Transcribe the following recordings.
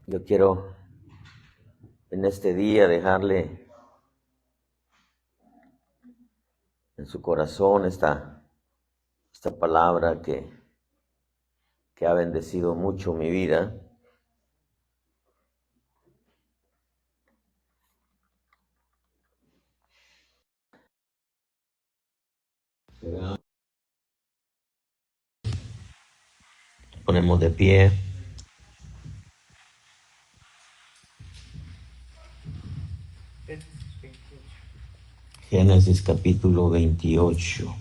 Yo quiero en este día dejarle en su corazón esta palabra que ha bendecido mucho mi vida. Ponemos de pie. Génesis capítulo 28.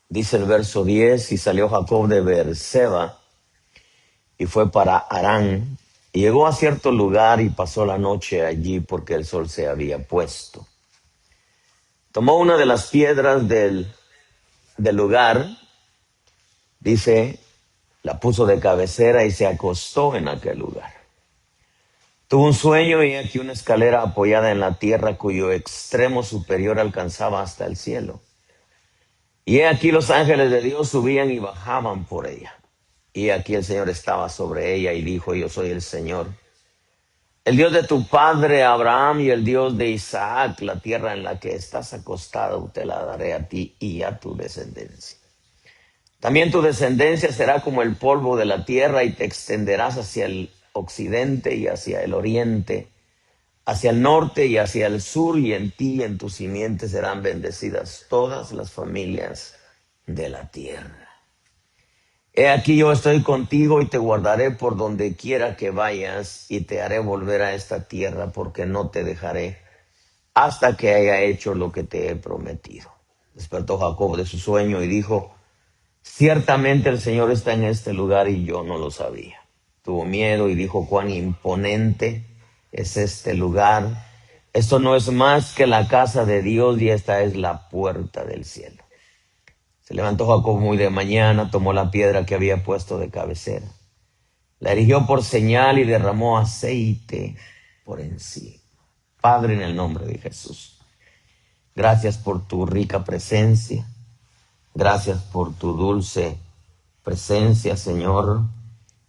Dice el verso 10, y salió Jacob de Beerseba y fue para Harán, y llegó a cierto lugar y pasó la noche allí porque el sol se había puesto. Tomó una de las piedras del lugar, dice, la puso de cabecera y se acostó en aquel lugar. Tuvo un sueño y aquí una escalera apoyada en la tierra cuyo extremo superior alcanzaba hasta el cielo. Y aquí los ángeles de Dios subían y bajaban por ella. Y aquí el Señor estaba sobre ella y dijo, yo soy el Señor, el Dios de tu padre Abraham y el Dios de Isaac. La tierra en la que estás acostado te la daré a ti y a tu descendencia. También tu descendencia será como el polvo de la tierra y te extenderás hacia el occidente y hacia el oriente, hacia el norte y hacia el sur, y en ti y en tu simiente serán bendecidas todas las familias de la tierra. He aquí yo estoy contigo y te guardaré por donde quiera que vayas y te haré volver a esta tierra porque no te dejaré hasta que haya hecho lo que te he prometido. Despertó Jacob de su sueño y dijo, ciertamente el Señor está en este lugar y yo no lo sabía. Tuvo miedo y dijo, cuán imponente es este lugar. Esto no es más que la casa de Dios y esta es la puerta del cielo. Se levantó Jacob muy de mañana, tomó la piedra que había puesto de cabecera, la erigió por señal y derramó aceite por encima. Padre, en el nombre de Jesús, gracias por tu rica presencia, gracias por tu dulce presencia, Señor.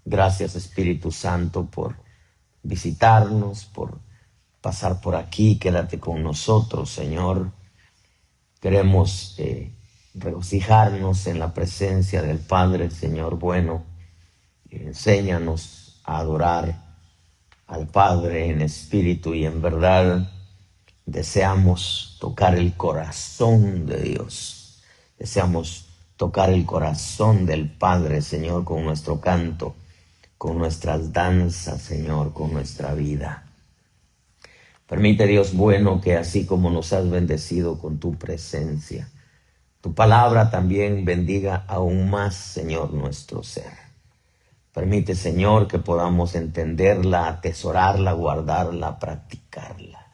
Gracias, Espíritu Santo, por visitarnos, por pasar por aquí. Quédate con nosotros, Señor. Queremos regocijarnos en la presencia del Padre, Señor bueno. Enséñanos a adorar al Padre en espíritu y en verdad. Deseamos tocar el corazón de Dios. Deseamos tocar el corazón del Padre, Señor, con nuestro canto, con nuestras danzas, Señor, con nuestra vida. Permite, Dios bueno, que así como nos has bendecido con tu presencia, tu palabra también bendiga aún más, Señor, nuestro ser. Permite, Señor, que podamos entenderla, atesorarla, guardarla, practicarla.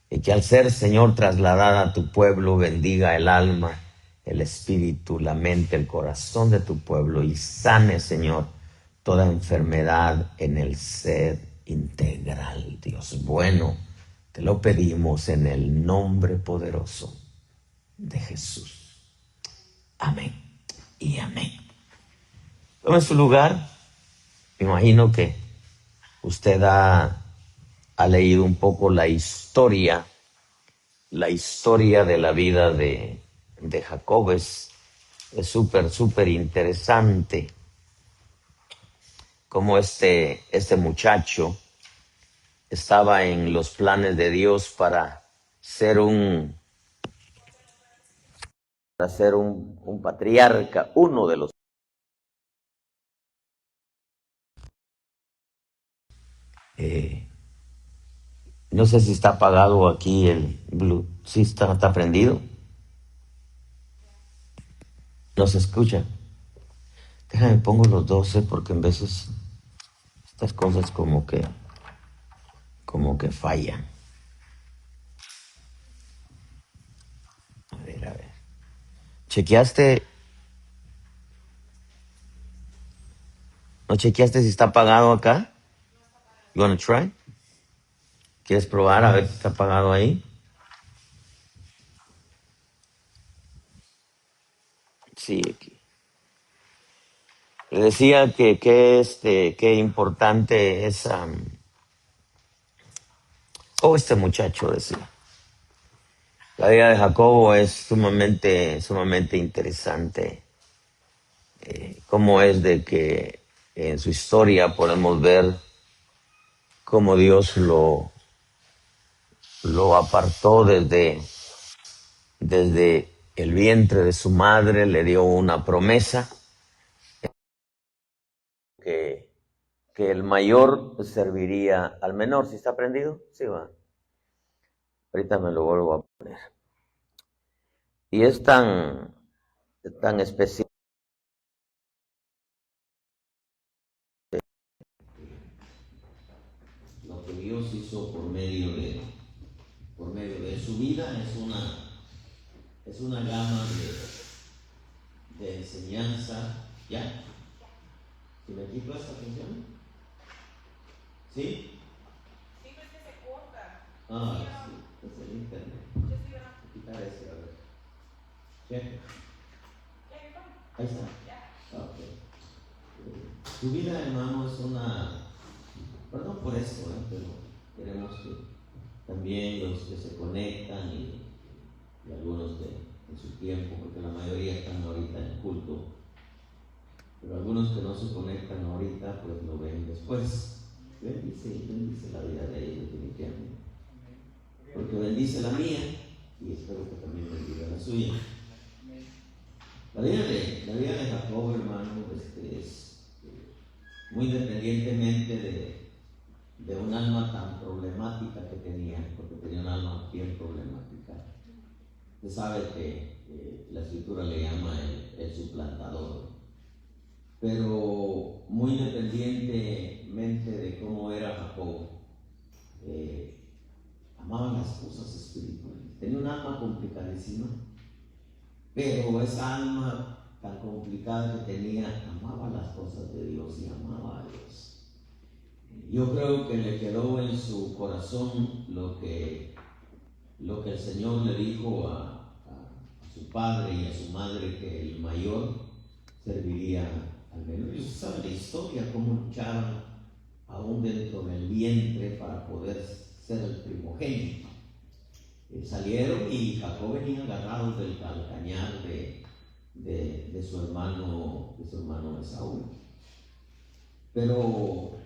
Y que al ser, Señor, trasladada a tu pueblo, bendiga el alma, el espíritu, la mente, el corazón de tu pueblo y sane, Señor, toda enfermedad en el ser integral. Dios bueno, te lo pedimos en el nombre poderoso de Jesús. Amén y amén. Tome su lugar. Me imagino que usted ha leído un poco la historia de la vida de Jacob. Es súper interesante cómo este muchacho estaba en los planes de Dios para ser un patriarca, uno de los. No sé si está apagado aquí el blue. ¿Sí está prendido? ¿No se escucha? Déjame pongo los 12 porque en veces estas cosas como que fallan. A ver. ¿Chequeaste ¿No chequeaste si está apagado acá? You wanna try? ¿Quieres probar a ver si está apagado ahí? Sí, aquí. Le decía qué importante es. Este muchacho decía. La vida de Jacobo es sumamente interesante. Cómo es de que en su historia podemos ver cómo Dios lo apartó desde el vientre de su madre, le dio una promesa que, que el mayor serviría al menor. ¿Sí está prendido? Sí, va. Ahorita me lo vuelvo a poner. Y es tan especial lo que Dios hizo por medio de su vida. Es una gama de enseñanza. ¿Ya? ¿Si me quito esta función? ¿Sí? Sí, pues que se corta. Sí, es el internet. Voy a quitar ese, a ver. Check. Ahí está. Ok. Tu vida, hermano, es perdón por esto, pero queremos que también los que se conectan y algunos en su tiempo, porque la mayoría están ahorita en culto, pero algunos que no se conectan ahorita, pues lo ven después. Bendice la vida de ellos definitivamente, porque bendice la mía y espero que también bendiga la suya. La vida de Jacob, hermano, es muy independientemente de un alma tan problemática que tenía, porque tenía un alma bien problemática. Usted sabe que la escritura le llama el suplantador, pero muy independientemente de cómo era Jacob, amaba las cosas espirituales. Tenía un alma complicadísima, pero esa alma tan complicada que tenía, amaba las cosas de Dios y amaba a Dios. Yo creo que le quedó en su corazón lo que el Señor le dijo a su padre y a su madre, que el mayor serviría al menor. Y usted sabe la historia, cómo luchaban aún dentro del vientre para poder ser el primogénito. Salieron y Jacob venía agarrado del calcañar de su hermano Esaú. Pero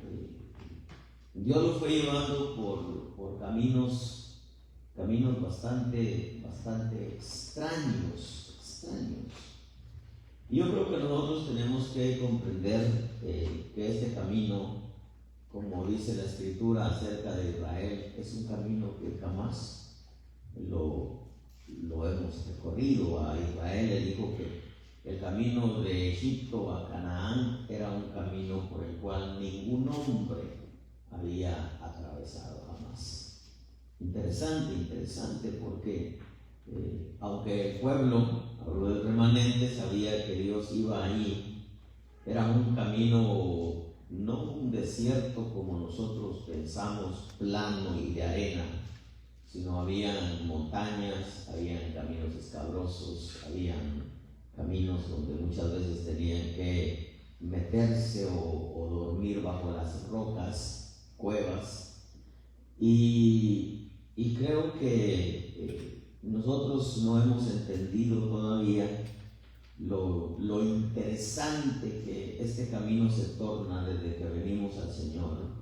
Dios lo fue llevando por caminos bastante extraños. Y yo creo que nosotros tenemos que comprender que este camino, como dice la escritura acerca de Israel, es un camino que jamás lo hemos recorrido. A Israel le dijo que el camino de Egipto a Canaán era un camino por el cual ningún hombre había atravesado jamás. Interesante, porque aunque el pueblo, hablo del remanente, sabía que Dios iba ahí, era un camino, no un desierto como nosotros pensamos, plano y de arena, sino habían montañas, habían caminos escabrosos, habían caminos donde muchas veces tenían que meterse o dormir bajo las rocas, cuevas. Y creo que nosotros no hemos entendido todavía lo interesante que este camino se torna desde que venimos al Señor.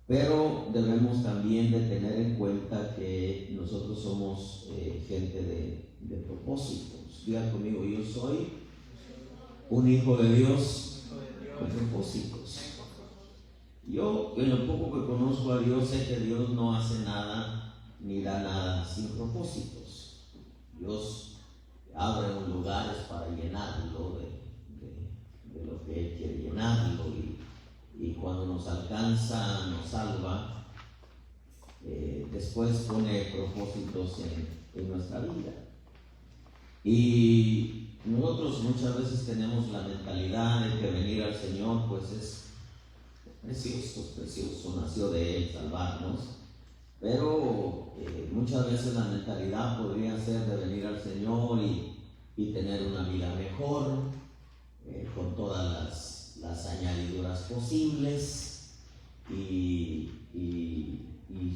Pero debemos también de tener en cuenta que nosotros somos gente de propósitos. Diga conmigo, yo soy un hijo de Dios con propósitos. Yo, en lo poco que conozco a Dios, sé que Dios no hace nada ni da nada sin propósitos. Dios abre lugares para llenarlo de lo que Él quiere llenarlo, y cuando nos alcanza, nos salva. Después pone propósitos en nuestra vida. Y nosotros muchas veces tenemos la mentalidad de que venir al Señor, pues es precioso, nació de Él salvarnos, pero muchas veces la mentalidad podría ser de venir al Señor y tener una vida mejor, con todas las añadiduras posibles y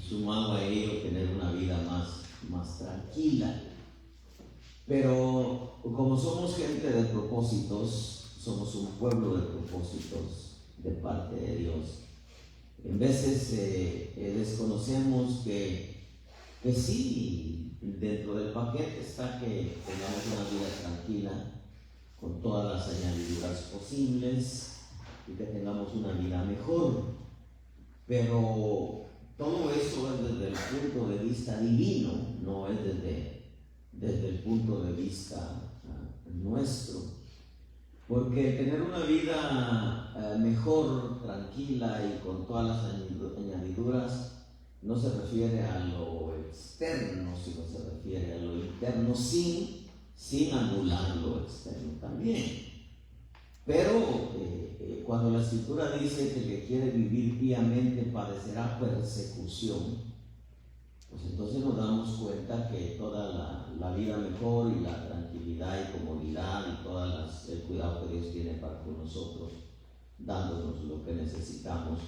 sumado a ello tener una vida más tranquila. Pero como somos gente de propósitos, somos un pueblo de propósitos de parte de Dios, en veces desconocemos que sí, dentro del paquete está que tengamos una vida tranquila, con todas las añadiduras posibles y que tengamos una vida mejor. Pero todo eso es desde el punto de vista divino, no es desde el punto de vista nuestro. Porque tener una vida mejor, tranquila y con todas las añadiduras no se refiere a lo externo, sino se refiere a lo interno, sin anular lo externo también. Pero cuando la Escritura dice que el que quiere vivir piamente padecerá persecución, pues entonces nos damos cuenta que toda la vida mejor y la tranquilidad y comodidad y todo el cuidado que Dios tiene para con nosotros, dándonos lo que necesitamos,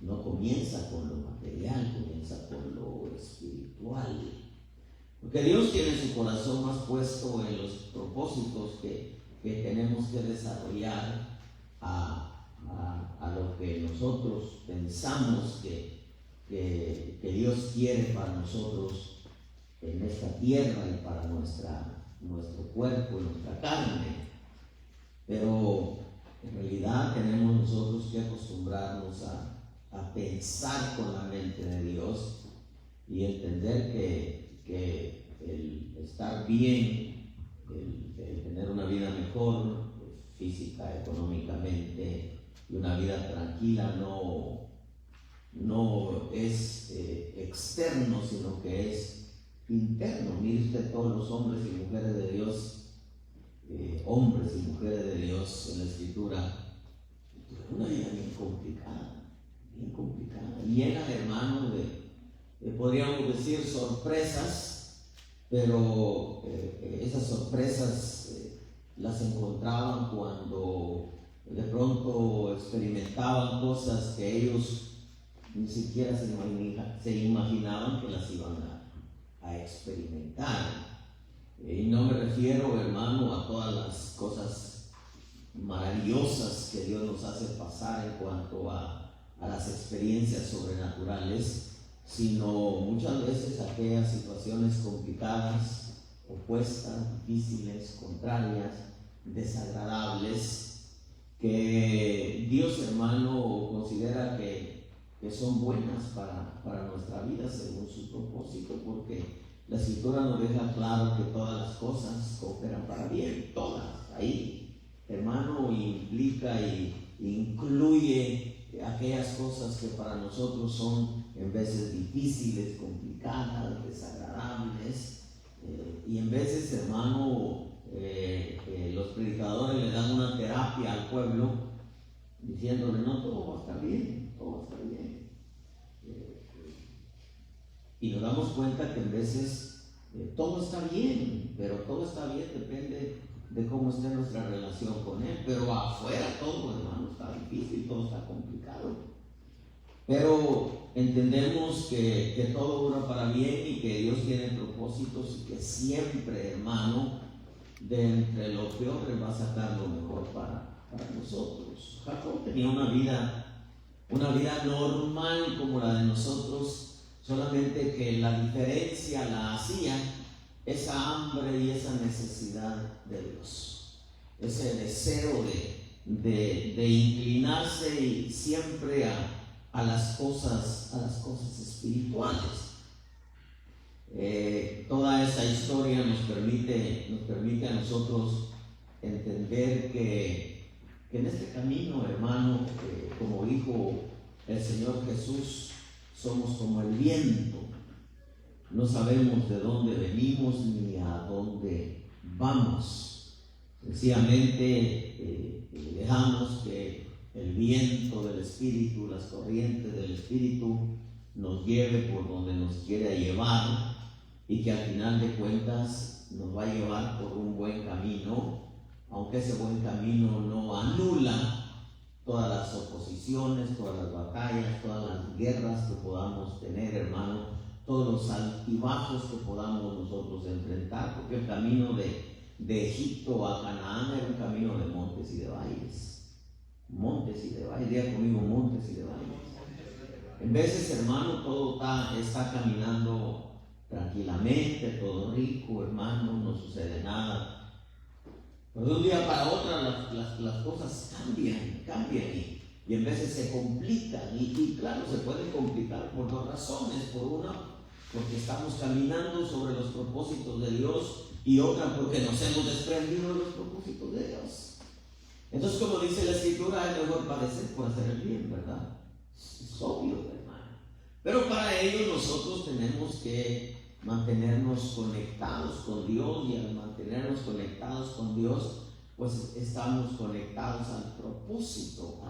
no comienza con lo material, comienza con lo espiritual. Porque Dios tiene su corazón más puesto en los propósitos que tenemos que desarrollar a lo que nosotros pensamos que Dios quiere para nosotros en esta tierra y para nuestro cuerpo y nuestra carne. Pero en realidad tenemos nosotros que acostumbrarnos a pensar con la mente de Dios y entender que el estar bien, el tener una vida mejor, física, económicamente, y una vida tranquila no es externo, sino que es interno. Mire usted todos los hombres y mujeres de Dios, hombres y mujeres de Dios en la Escritura, una vida bien complicada, llena, hermano, de podríamos decir sorpresas, pero esas sorpresas las encontraban cuando de pronto experimentaban cosas que ellos ni siquiera se imaginaban que las iban a experimentar. Y no me refiero, hermano, a todas las cosas maravillosas que Dios nos hace pasar en cuanto a las experiencias sobrenaturales, sino muchas veces aquellas situaciones complicadas, opuestas, difíciles, contrarias, desagradables, que Dios, hermano, considera que son buenas para nuestra vida según su propósito, porque la Escritura nos deja claro que todas las cosas cooperan para bien, todas. Ahí, hermano, implica e incluye aquellas cosas que para nosotros son en veces difíciles, complicadas, desagradables, y en veces, hermano, los predicadores le dan una terapia al pueblo diciéndole: no, todo va a estar bien, todo va a estar bien. Y nos damos cuenta que en veces todo está bien, pero todo está bien depende de cómo esté nuestra relación con Él. Pero afuera todo, hermano, está difícil, todo está complicado. Pero entendemos que todo obra para bien y que Dios tiene propósitos y que siempre, hermano, de entre lo peor Él va a sacar lo mejor para nosotros. Jacob tenía una vida normal como la de nosotros, solamente que la diferencia la hacía esa hambre y esa necesidad de Dios, ese deseo de inclinarse y siempre a las cosas espirituales. Toda esa historia nos permite a nosotros entender que en este camino, hermano, como dijo el Señor Jesús, somos como el viento. No sabemos de dónde venimos ni a dónde vamos. Sencillamente dejamos el viento del Espíritu, las corrientes del Espíritu nos lleve por donde nos quiere llevar, y que al final de cuentas nos va a llevar por un buen camino, aunque ese buen camino no anula todas las oposiciones, todas las batallas, todas las guerras que podamos tener, hermano, todos los altibajos que podamos nosotros enfrentar, porque el camino de Egipto a Canaán era un camino de montes y de valles. Montes y de valles, diga conmigo, montes y de valles. En veces, hermano, todo está caminando tranquilamente, todo rico, hermano, no sucede nada. Pero de un día para otro las cosas cambian y en veces se complican. Y claro, se pueden complicar por dos razones. Por una, porque estamos caminando sobre los propósitos de Dios, y otra, porque nos hemos desprendido de los propósitos de Dios. Entonces, como dice la Escritura, es mejor padecer por hacer el bien, ¿verdad? Es obvio, hermano. Pero para ello nosotros tenemos que mantenernos conectados con Dios, y al mantenernos conectados con Dios, pues estamos conectados al propósito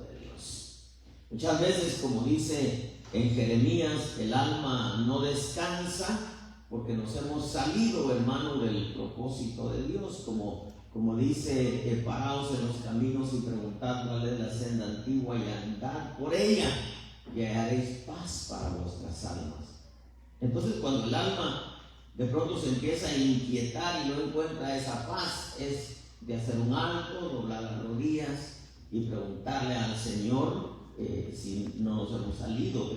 de Dios. Muchas veces, como dice en Jeremías, el alma no descansa porque nos hemos salido, hermano, del propósito de Dios, como dice, paraos en los caminos y preguntad cuál es la senda antigua, y andad por ella, y hallaréis paz para vuestras almas. Entonces, cuando el alma de pronto se empieza a inquietar y no encuentra esa paz, es de hacer un alto, doblar las rodillas y preguntarle al Señor si no nos hemos salido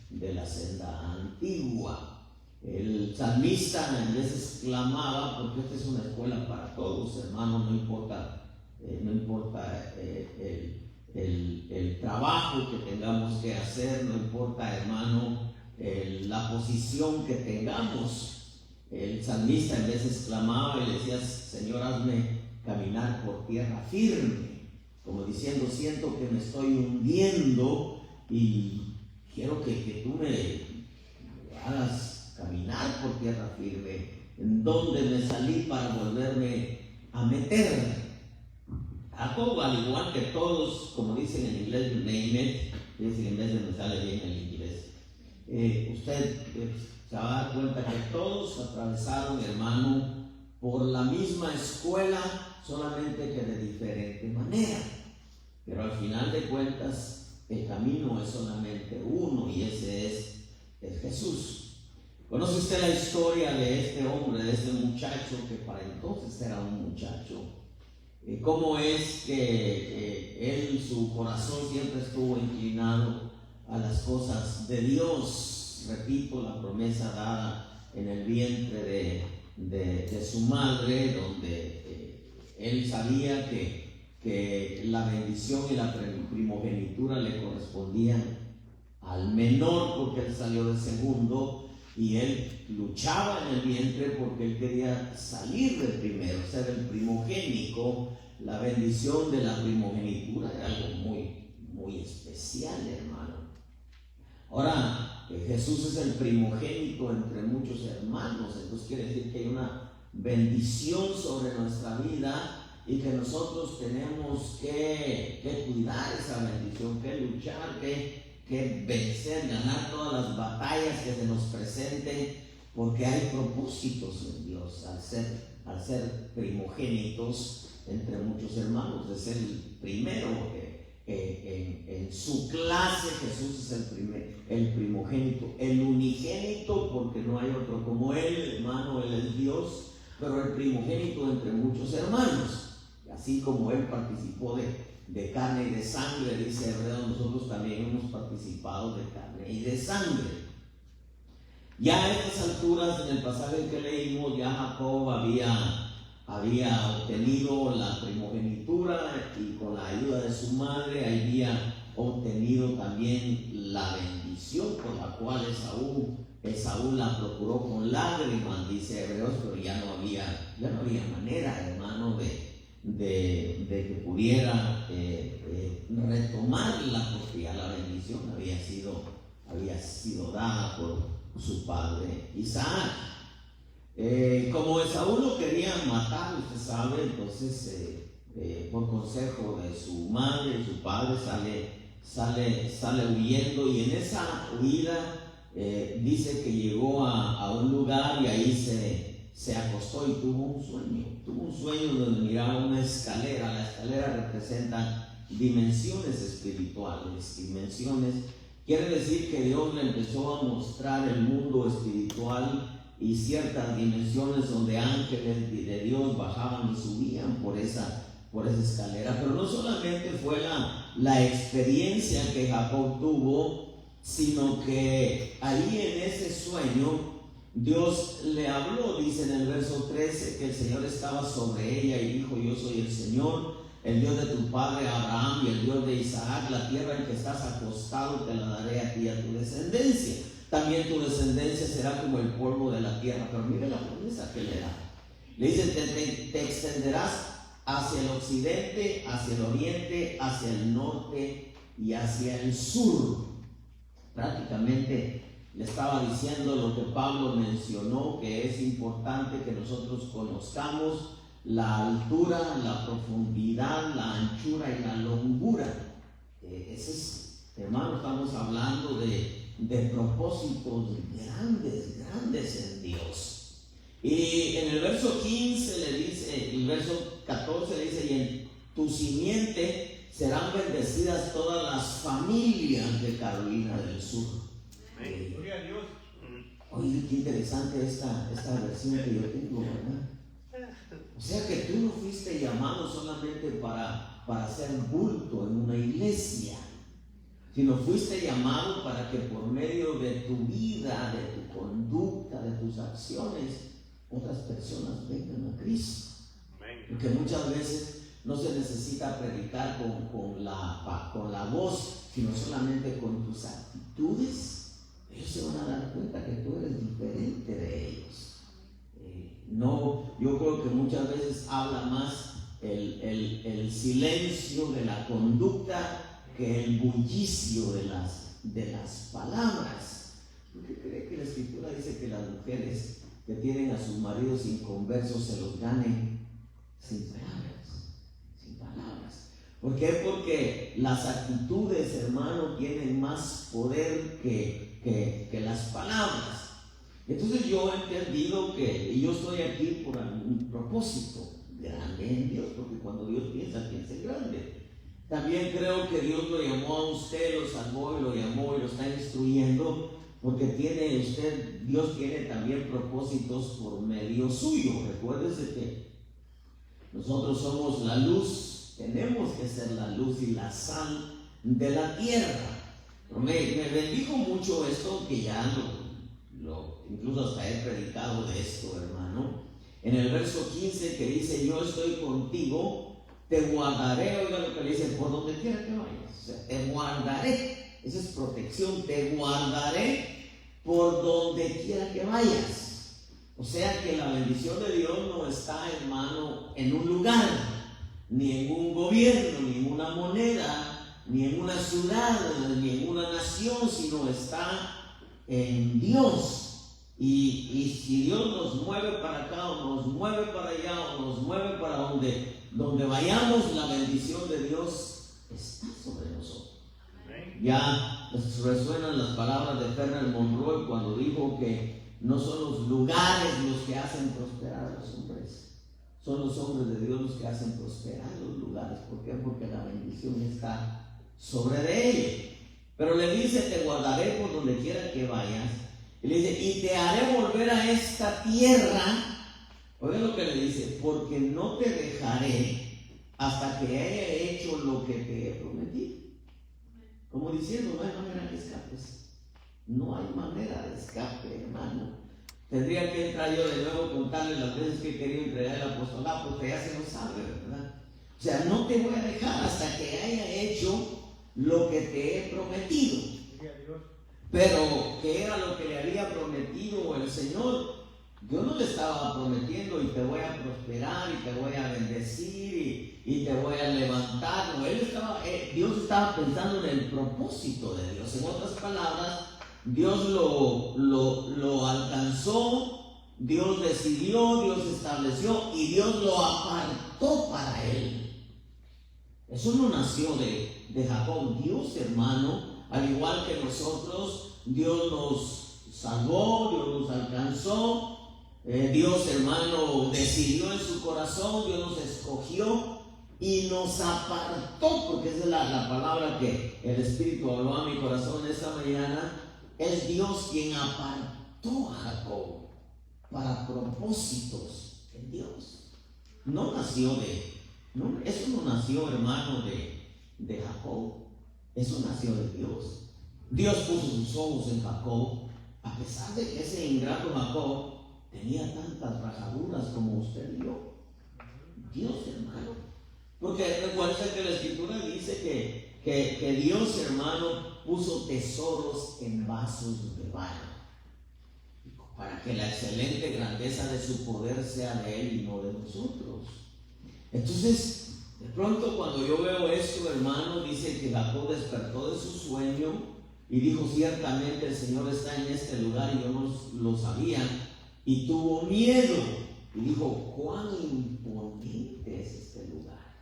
de la senda antigua. El salmista en veces clamaba, porque esta es una escuela para todos, hermano, no importa el trabajo que tengamos que hacer, no importa, hermano, la posición que tengamos. El salmista en veces clamaba y le decía: Señor, hazme caminar por tierra firme, como diciendo, siento que me estoy hundiendo y quiero que tú me hagas caminar por tierra firme, en donde me salí para volverme a meter. Jacob, al igual que todos, como dicen en inglés, you name it, es decir, en vez de me sale bien el inglés, usted se va a dar cuenta que todos atravesaron, hermano, por la misma escuela, solamente que de diferente manera. Pero al final de cuentas, el camino es solamente uno, y ese es Jesús. ¿Conoce usted la historia de este hombre, de este muchacho, que para entonces era un muchacho? ¿Cómo es que él, su corazón siempre estuvo inclinado a las cosas de Dios? Repito, la promesa dada en el vientre de su madre, donde él sabía que la bendición y la primogenitura le correspondían al menor, porque él salió de segundo, y él luchaba en el vientre porque él quería salir del primero, ser el primogénito. La bendición de la primogenitura era algo muy, muy especial, hermano. Ahora, Jesús es el primogénito entre muchos hermanos, entonces quiere decir que hay una bendición sobre nuestra vida, y que nosotros tenemos que cuidar esa bendición, que luchar, que vencer, ganar todas las batallas que se nos presenten, porque hay propósitos en Dios al ser primogénitos entre muchos hermanos, de ser el primero en su clase. Jesús es el primogénito, el unigénito, porque no hay otro como él, hermano. Él es Dios, pero el primogénito entre muchos hermanos. Así como él participó de carne y de sangre, dice Hebreo, nosotros también hemos participado de carne y de sangre. Ya a estas alturas, en el pasaje que leímos, ya Jacob había obtenido la primogenitura, y con la ayuda de su madre había obtenido también la bendición, por la cual Esaú la procuró con lágrimas, dice Hebreos, pero ya no había manera, hermano, de que pudiera retomarla, porque ya la bendición había sido dada por su padre Isaac. Como Esaú lo quería matar, usted sabe, entonces por consejo de su madre y su padre sale huyendo, y en esa huida dice que llegó a un lugar y ahí se acostó y tuvo un sueño donde miraba una escalera. La escalera representa dimensiones espirituales, quiere decir que Dios le empezó a mostrar el mundo espiritual y ciertas dimensiones donde ángeles de Dios bajaban y subían por esa escalera. Pero no solamente fue la experiencia que Jacob tuvo, sino que ahí en ese sueño Dios le habló. Dice en el verso 13 que el Señor estaba sobre ella y dijo: yo soy el Señor, el Dios de tu padre Abraham y el Dios de Isaac. La tierra en que estás acostado te la daré a ti y a tu descendencia. También tu descendencia será como el polvo de la tierra. Pero mire la promesa que le da. Le dice: te extenderás hacia el occidente, hacia el oriente, hacia el norte y hacia el sur. Prácticamente le estaba diciendo lo que Pablo mencionó, que es importante que nosotros conozcamos la altura, la profundidad, la anchura y la longura. Ese es, hermano, estamos hablando de propósitos grandes en Dios. Y en el verso 15 le dice, el verso 14 le dice: y en tu simiente serán bendecidas todas las familias de Carolina del Sur. Gloria a Dios. Oye, qué interesante esta versión que yo tengo, ¿verdad? O sea que tú no fuiste llamado solamente para hacer bulto en una iglesia, sino fuiste llamado para que por medio de tu vida, de tu conducta, de tus acciones, otras personas vengan a Cristo. Porque muchas veces no se necesita predicar con la voz, sino solamente con tus actitudes. Ellos se van a dar cuenta que tú eres diferente de ellos. No, yo creo que muchas veces habla más el silencio de la conducta que el bullicio de las palabras. ¿Por qué cree que la Escritura dice que las mujeres que tienen a sus maridos inconversos se los ganen sin palabras? Sin palabras. ¿Por qué? Porque las actitudes, hermano, tienen más poder que las palabras. Entonces yo he entendido y yo estoy aquí por un propósito grande en Dios, porque cuando Dios piensa en grande. También creo que Dios lo llamó a usted, lo salvó y lo llamó y lo está instruyendo, porque Dios tiene también propósitos por medio suyo. Recuérdese que nosotros somos la luz, tenemos que ser la luz y la sal de la tierra. Me bendijo mucho esto, que ya incluso hasta he predicado de esto, hermano. En el verso 15 que dice: yo estoy contigo, te guardaré. Oiga lo que le dice: por donde quiera que vayas. O sea, te guardaré. Esa es protección. Te guardaré por donde quiera que vayas. O sea que la bendición de Dios no está, hermano, en un lugar, ni en un gobierno, ni en una moneda, ni en una ciudad, ni en una nación, sino está en Dios. Y si Dios nos mueve para acá, o nos mueve para allá, o nos mueve para donde vayamos, la bendición de Dios está sobre nosotros. Ya resuenan las palabras de Fernand Monroe cuando dijo que no son los lugares los que hacen prosperar a los hombres, son los hombres de Dios los que hacen prosperar los lugares. ¿Por qué? Porque la bendición está sobre de ellos. Pero le dice: te guardaré por donde quiera que vayas. Y le dice: y te haré volver a esta tierra. Oiga lo que le dice: porque no te dejaré hasta que haya hecho lo que te he prometido. Como diciendo, no hay manera de escapes. No hay manera de escape, hermano. Tendría que entrar yo de nuevo a contarle las veces que he querido entregar el apostolado, porque ya se lo sabe, ¿verdad? O sea, no te voy a dejar hasta que haya hecho lo que te he prometido. Pero ¿qué era lo que le había prometido el Señor? Yo no le estaba prometiendo: y te voy a prosperar, y te voy a bendecir, y te voy a levantar. No, Dios estaba pensando en el propósito de Dios. En otras palabras, Dios lo alcanzó, Dios decidió, Dios estableció, y Dios lo apartó para él. Eso no nació de Jacob. Dios, hermano, al igual que nosotros, Dios nos salvó, Dios nos alcanzó. Dios, hermano, decidió en su corazón, Dios nos escogió y nos apartó, porque esa es la palabra que el Espíritu habló a mi corazón esta mañana. Es Dios quien apartó a Jacob para propósitos en Dios. No nació eso no nació, hermano, de Jacob. Eso nació de Dios. Dios puso sus ojos en Jacob, a pesar de que ese ingrato Jacob tenía tantas rajaduras como usted y yo. Dios, hermano. Porque recuerden que la Escritura dice que Dios, hermano, puso tesoros en vasos de barro, para que la excelente grandeza de su poder sea de Él y no de nosotros. Entonces, de pronto cuando yo veo esto, hermano, dice que Jacob despertó de su sueño y dijo: ciertamente el Señor está en este lugar, y yo no lo sabía, y tuvo miedo y dijo: cuán imponente es este lugar.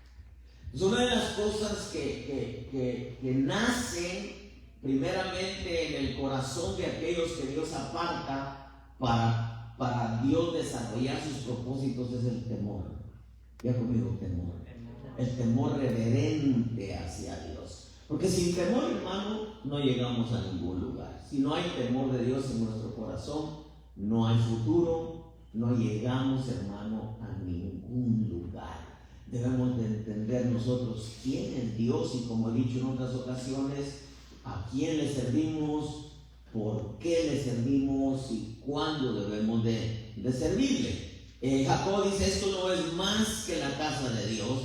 Es una de las cosas que nacen primeramente en el corazón de aquellos que Dios aparta para Dios desarrollar sus propósitos, es el temor. Ya conmigo, temor. El temor reverente hacia Dios. Porque sin temor, hermano, no llegamos a ningún lugar. Si no hay temor de Dios en nuestro corazón, no hay futuro, no llegamos, hermano, a ningún lugar. Debemos de entender nosotros quién es Dios y, como he dicho en otras ocasiones, a quién le servimos, por qué le servimos y cuándo debemos de servirle. Jacob dice: esto no es más que la casa de Dios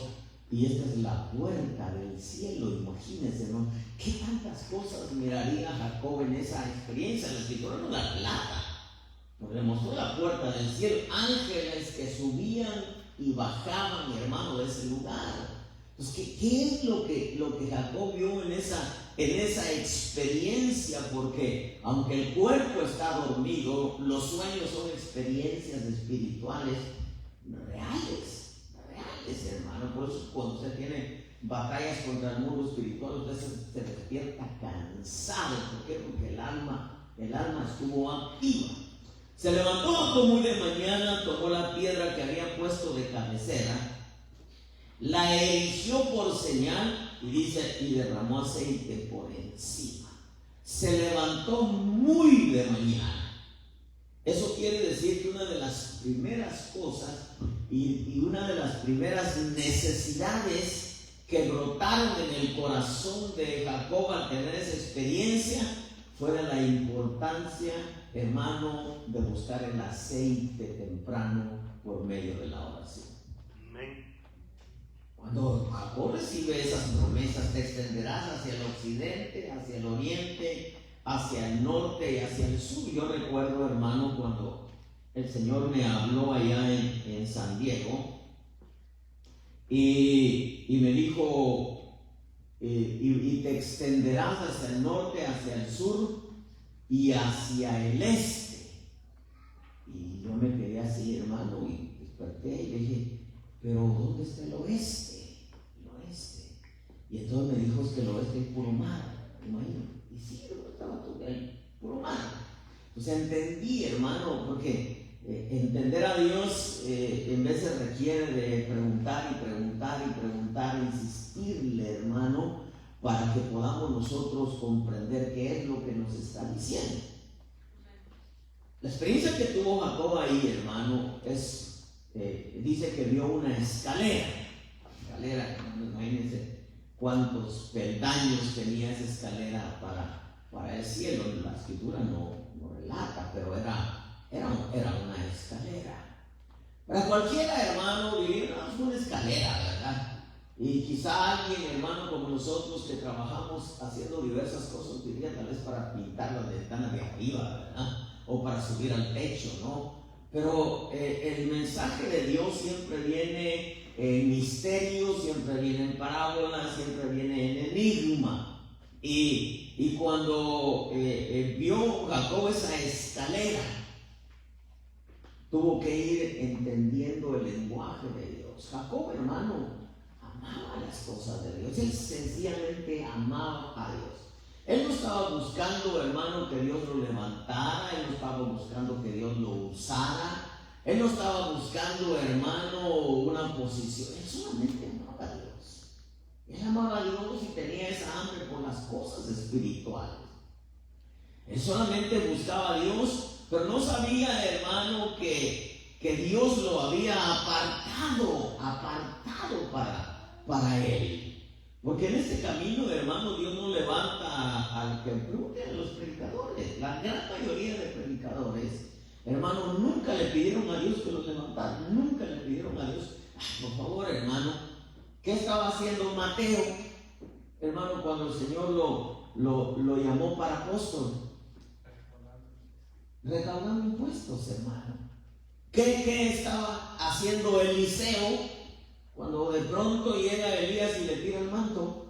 y esta es la puerta del cielo. Imagínense, ¿no? ¿Qué tantas cosas miraría Jacob en esa experiencia? La Escritura nos la relata. Nos demostró la puerta del cielo, ángeles que subían y bajaban, hermano, de ese lugar. Entonces, ¿qué es lo que Jacob vio en esa experiencia? Porque aunque el cuerpo está dormido, los sueños son experiencias espirituales reales, hermano. Por eso cuando usted tiene batallas contra el mundo espiritual, usted se despierta cansado. ¿Por qué? Porque el alma estuvo activa. Se levantó muy de mañana, tomó la piedra que había puesto de cabecera, la erigió por señal y dice: y derramó aceite por encima. Se levantó muy de mañana. Eso quiere decir que una de las primeras cosas y una de las primeras necesidades que brotaron en el corazón de Jacob al tener esa experiencia fue la importancia, hermano, de buscar el aceite temprano por medio de la oración. Amén. Cuando Jacob recibe esas promesas: te extenderás hacia el occidente, hacia el oriente, hacia el norte y hacia el sur. Yo recuerdo, hermano, cuando el Señor me habló allá en San Diego y me dijo: y te extenderás hacia el norte, hacia el sur y hacia el este. Y yo me quedé así, hermano, y desperté y dije: pero ¿dónde está el oeste? El oeste. Y entonces me dijo: es que el oeste es puro mar, imagino. Y sí, estaba todo el puro mar. O sea, entendí, hermano, porque entender a Dios en veces requiere de preguntar y preguntar y preguntar, insistirle, hermano, para que podamos nosotros comprender qué es lo que nos está diciendo. La experiencia que tuvo Jacob ahí, hermano, dice que vio una escalera, imagínense cuántos peldaños tenía esa escalera para el cielo. La Escritura no relata, pero era una escalera. Para cualquiera, hermano, diría: no, es una escalera, ¿verdad? Y quizá alguien, hermano, como nosotros que trabajamos haciendo diversas cosas, diría tal vez para pintar las ventanas de arriba, ¿verdad? O para subir al techo, ¿no? Pero el mensaje de Dios siempre viene en misterio, siempre viene en parábola, siempre viene en enigma. Y cuando vio Jacob esa escalera, tuvo que ir entendiendo el lenguaje de Dios. Jacob, hermano, amaba las cosas de Dios. Él sencillamente amaba a Dios. Él no estaba buscando, hermano, que Dios lo levantara. Él no estaba buscando que Dios lo usara. Él no estaba buscando, hermano, una posición. Él solamente amaba a Dios. Él amaba a Dios y tenía esa hambre por las cosas espirituales. Él solamente buscaba a Dios, pero no sabía, hermano, que Dios lo había apartado para él. Porque en este camino, hermano, Dios no levanta al que pregunte a los predicadores. La gran mayoría de predicadores, hermano, nunca le pidieron a Dios que los levantara. Nunca le pidieron a Dios, por favor, hermano, ¿qué estaba haciendo Mateo, hermano, cuando el Señor lo llamó para apóstol? Recaudando impuestos, hermano. ¿Qué estaba haciendo Eliseo cuando de pronto llega Elías y le tira el manto?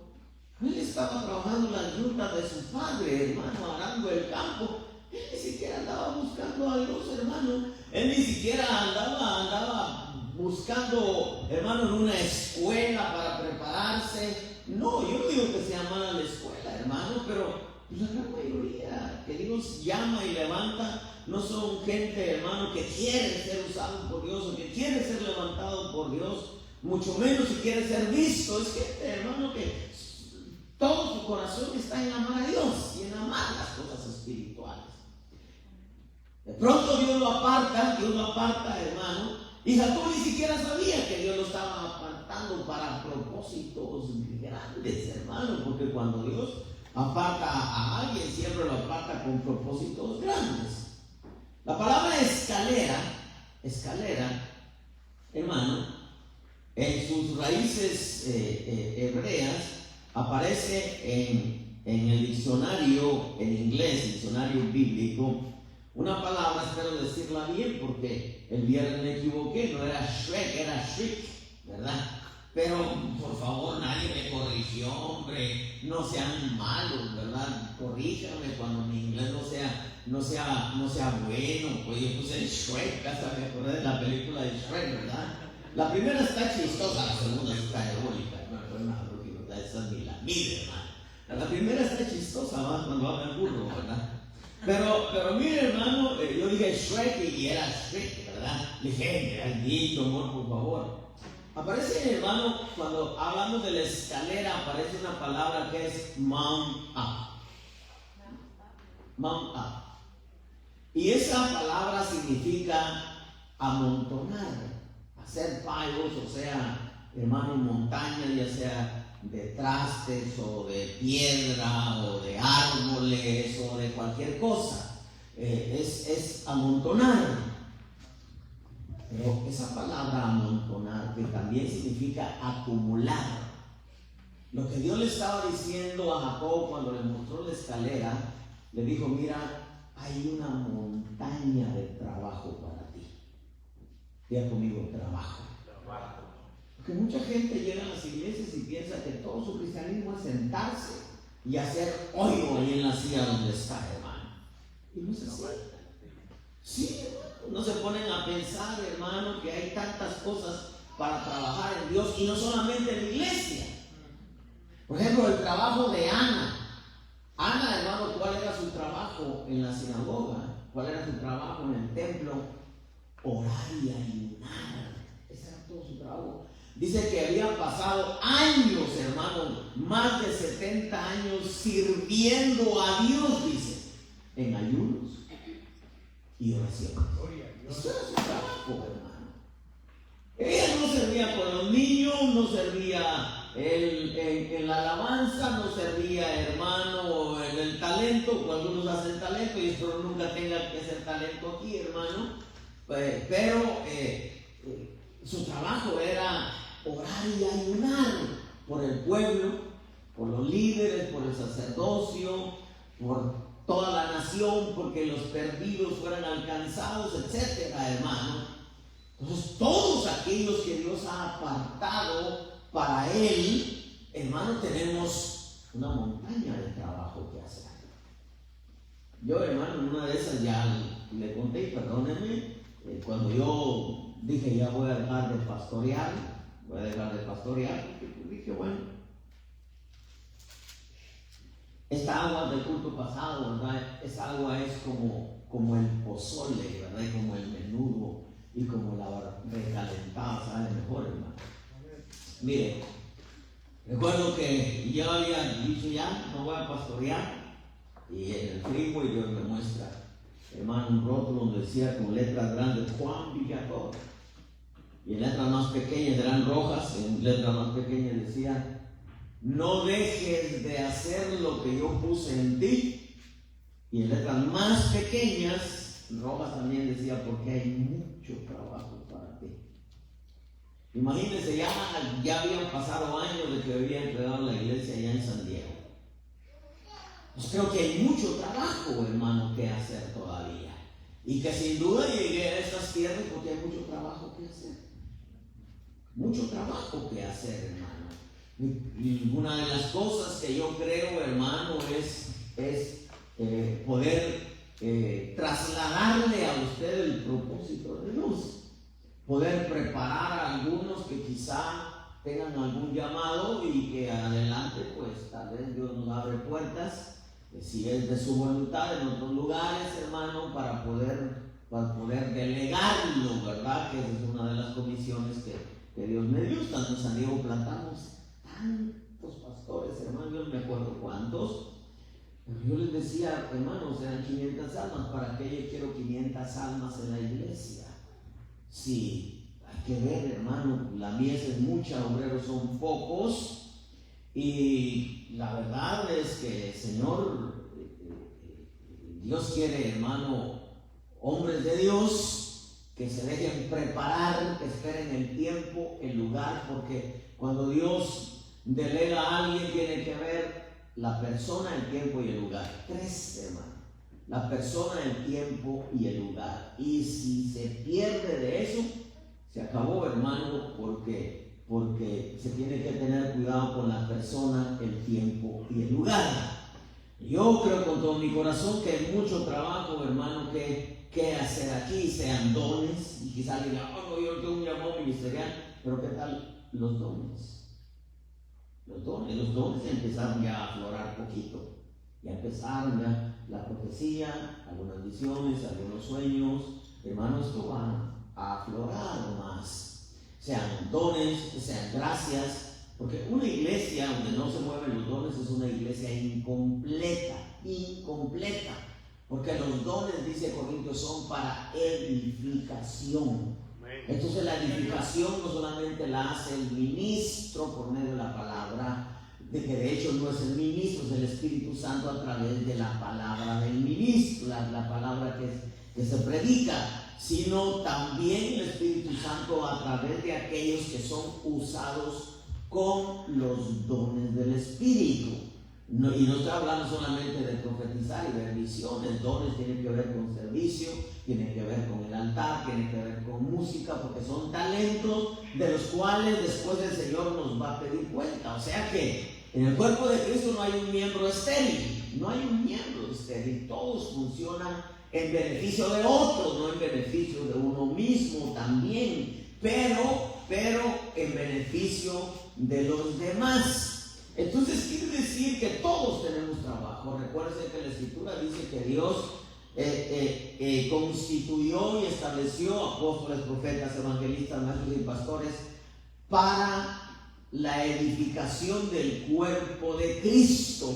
Él estaba trabajando las yutas de su padre, hermano, arando el campo. Él ni siquiera andaba buscando a Dios, hermano. Él ni siquiera andaba buscando, hermano, en una escuela para prepararse. No, yo no digo que sea mala la escuela, hermano, pero la gran mayoría que Dios llama y levanta no son gente, hermano, que quiere ser usado por Dios o que quiere ser levantado por Dios, mucho menos si quiere ser visto. Es gente, hermano, que todo su corazón está en amar a Dios y en amar las cosas espirituales. De pronto Dios lo aparta, hermano, y Jacob ni siquiera sabía que Dios lo estaba apartando para propósitos grandes, hermano, porque cuando Dios aparta a alguien, siempre lo aparta con propósitos grandes. La palabra escalera, hermano, en sus raíces hebreas aparece en el diccionario en inglés, diccionario bíblico, una palabra, espero decirla bien porque el viernes me equivoqué, no era Shrek, era Shriek, ¿verdad? Pero por favor, nadie me corrigió, hombre, no sean malos, ¿verdad? Corríjame cuando mi inglés no sea bueno. Pues yo puse Shrek, hasta me acordé de la película de Shrek, ¿verdad? La primera está chistosa, la segunda está heroica, no, esa ni la mide, hermano. La primera está chistosa, ¿verdad? Cuando habla el burro, ¿verdad? Pero mire, hermano, yo dije Shrek y era Shrek, ¿verdad? Le dije, el dicho, amor, por favor. Aparece, hermano, cuando hablamos de la escalera, aparece una palabra que es mount up. Mount up. Y esa palabra significa amontonar, hacer payos, o sea, hermano, montañas, ya sea de trastes o de piedra o de árboles o de cualquier cosa. Es amontonar. Pero esa palabra amontonar, que también significa acumular, lo que Dios le estaba diciendo a Jacob cuando le mostró la escalera, le dijo, mira, hay una montaña de trabajo para ti. Diga conmigo, trabajo. Porque mucha gente llega a las iglesias y piensa que todo su cristianismo es sentarse y hacer hoyo ahí en la silla donde está, hermano. Y no es así. Sí, no se ponen a pensar, hermano, que hay tantas cosas para trabajar en Dios y no solamente en la iglesia. Por ejemplo, el trabajo de Ana. Ana, hermano, ¿cuál era su trabajo en la sinagoga? ¿Cuál era su trabajo en el templo? Orar y ayunar. Ese era todo su trabajo. Dice que había pasado años, hermano, más de 70 años sirviendo a Dios, dice, en ayunos y oraciones. Eso era su trabajo, hermano. Ella no servía con los niños, no servía en la alabanza, no servía, hermano, en el talento, cuando algunos hacen talento, y espero nunca tenga que hacer talento aquí, hermano. Pero su trabajo era orar y ayunar por el pueblo, por los líderes, por el sacerdocio, por toda la nación, porque los perdidos fueran alcanzados, etcétera, hermano. Entonces, todos aquellos que Dios ha apartado para Él, hermano, tenemos una montaña de trabajo que hacer. Yo, hermano, en una de esas ya le conté, y perdónenme, cuando yo dije ya voy a dejar de pastorear, voy a dejar de pastorear, porque pues dije, bueno, esta agua del culto pasado, ¿verdad? Esa agua es como el pozole, ¿verdad? Y como el menudo y como la recalentada, ¿sabe? Mejor, hermano. Mire, recuerdo que yo había dicho ya, no voy a pastorear, y en el frigo y Dios me muestra, hermano, un rótulo donde decía con letras grandes Juan Villatoro, y en letras más pequeñas eran rojas, en letras más pequeñas decía: no dejes de hacer lo que yo puse en ti. Y en letras más pequeñas, rojas también decía: porque hay mucho trabajo para ti. Imagínense, ya habían pasado años de que había entregado la iglesia allá en San Diego. Pues creo que hay mucho trabajo, hermano, que hacer todavía. Y que sin duda llegué a estas tierras porque hay mucho trabajo que hacer. Mucho trabajo que hacer, hermano. Y una de las cosas que yo creo, hermano, es poder trasladarle a usted el propósito de Dios. Poder preparar a algunos que quizá tengan algún llamado y que adelante, pues tal vez Dios nos abre puertas, si es de su voluntad, en otros lugares, hermano, para poder delegarlo, ¿verdad? Que esa es una de las comisiones que Dios me dio. Tanto en San Diego plantamos tantos pastores, hermano, yo no me acuerdo cuántos, pero yo les decía, hermanos, eran 500 almas, ¿para qué yo quiero 500 almas en la iglesia? Sí, hay que ver, hermano, la mies es mucha, obreros son pocos, y la verdad es que el Señor, Dios quiere, hermano, hombres de Dios que se dejen preparar, que esperen el tiempo, el lugar, porque cuando Dios delega a alguien tiene que ver la persona, el tiempo y el lugar. Tres, hermano: la persona, el tiempo y el lugar. Y si se pierde de eso, se acabó, hermano, porque se tiene que tener cuidado con la persona, el tiempo y el lugar. Yo creo con todo mi corazón que hay mucho trabajo, hermano, que hacer aquí, sean dones, y quizás diga: oh, no, yo tengo un llamado ministerial, pero ¿qué tal los dones? Los dones empezaron ya a aflorar poquito. Ya empezaron ya la profecía, algunas visiones, algunos sueños. Hermanos, esto va a aflorar más. Sean dones, sean gracias. Porque una iglesia donde no se mueven los dones es una iglesia incompleta. Porque los dones, dice Corintios, son para edificación. Entonces la edificación no solamente la hace el ministro por medio de la palabra, de que de hecho no es el ministro, es el Espíritu Santo a través de la palabra del ministro, la palabra que se predica, sino también el Espíritu Santo a través de aquellos que son usados con los dones del Espíritu. Y no estoy hablando solamente de profetizar y ver visiones. Dones tienen que ver con servicio, tienen que ver con el altar, tienen que ver con música, porque son talentos de los cuales después el Señor nos va a pedir cuenta. O sea que en el cuerpo de Cristo no hay un miembro estéril, todos funcionan en beneficio de otros, no en beneficio de uno mismo también, pero en beneficio de los demás. Entonces quiere decir que todos tenemos trabajo. Recuerden que la Escritura dice que Dios constituyó y estableció apóstoles, profetas, evangelistas, maestros y pastores para la edificación del cuerpo de Cristo,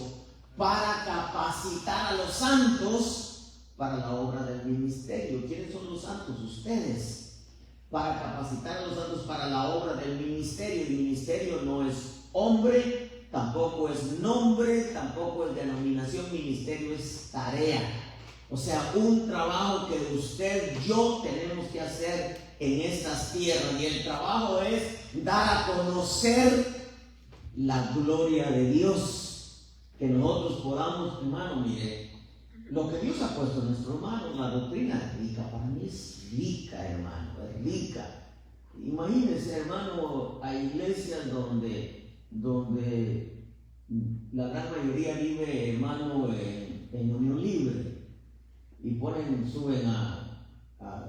para capacitar a los santos para la obra del ministerio. ¿Quiénes son los santos? Ustedes. Para capacitar a los santos para la obra del ministerio. El ministerio no es hombre, tampoco es nombre, tampoco es denominación. Ministerio es tarea. O sea, un trabajo que usted, yo tenemos que hacer en estas tierras. Y el trabajo es dar a conocer la gloria de Dios. Que nosotros podamos, hermano, mire, lo que Dios ha puesto en nuestras manos, la doctrina es rica. Para mí es rica, hermano, es rica. Imagínense, hermano, hay iglesias donde la gran mayoría vive, hermano, en unión libre. Y suben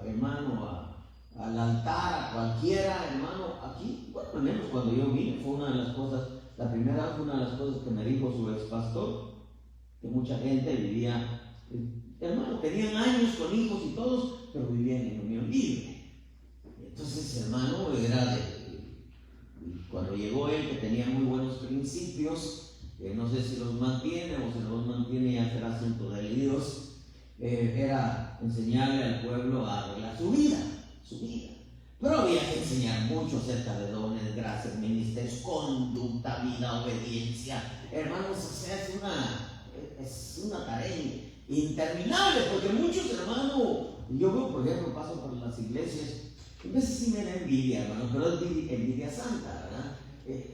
hermano, al altar, a cualquiera, hermano, aquí, bueno, al menos cuando yo vine, fue una de las cosas, la primera vez, una de las cosas que me dijo su ex pastor, que mucha gente vivía, hermano, tenían años con hijos y todos, pero vivían en unión libre. Entonces, hermano, cuando llegó él, que tenía muy buenos principios, no sé si los mantiene o si no los mantiene, ya será asunto de Dios, era enseñarle al pueblo a arreglar su vida. Pero había que enseñar mucho acerca de dones, gracias, ministerios, conducta, vida, obediencia. Hermanos, o sea, es una tarea interminable, porque muchos, hermanos, yo veo, por ejemplo, paso por las iglesias, a veces sí me da envidia, hermano, pero es envidia santa, ¿verdad?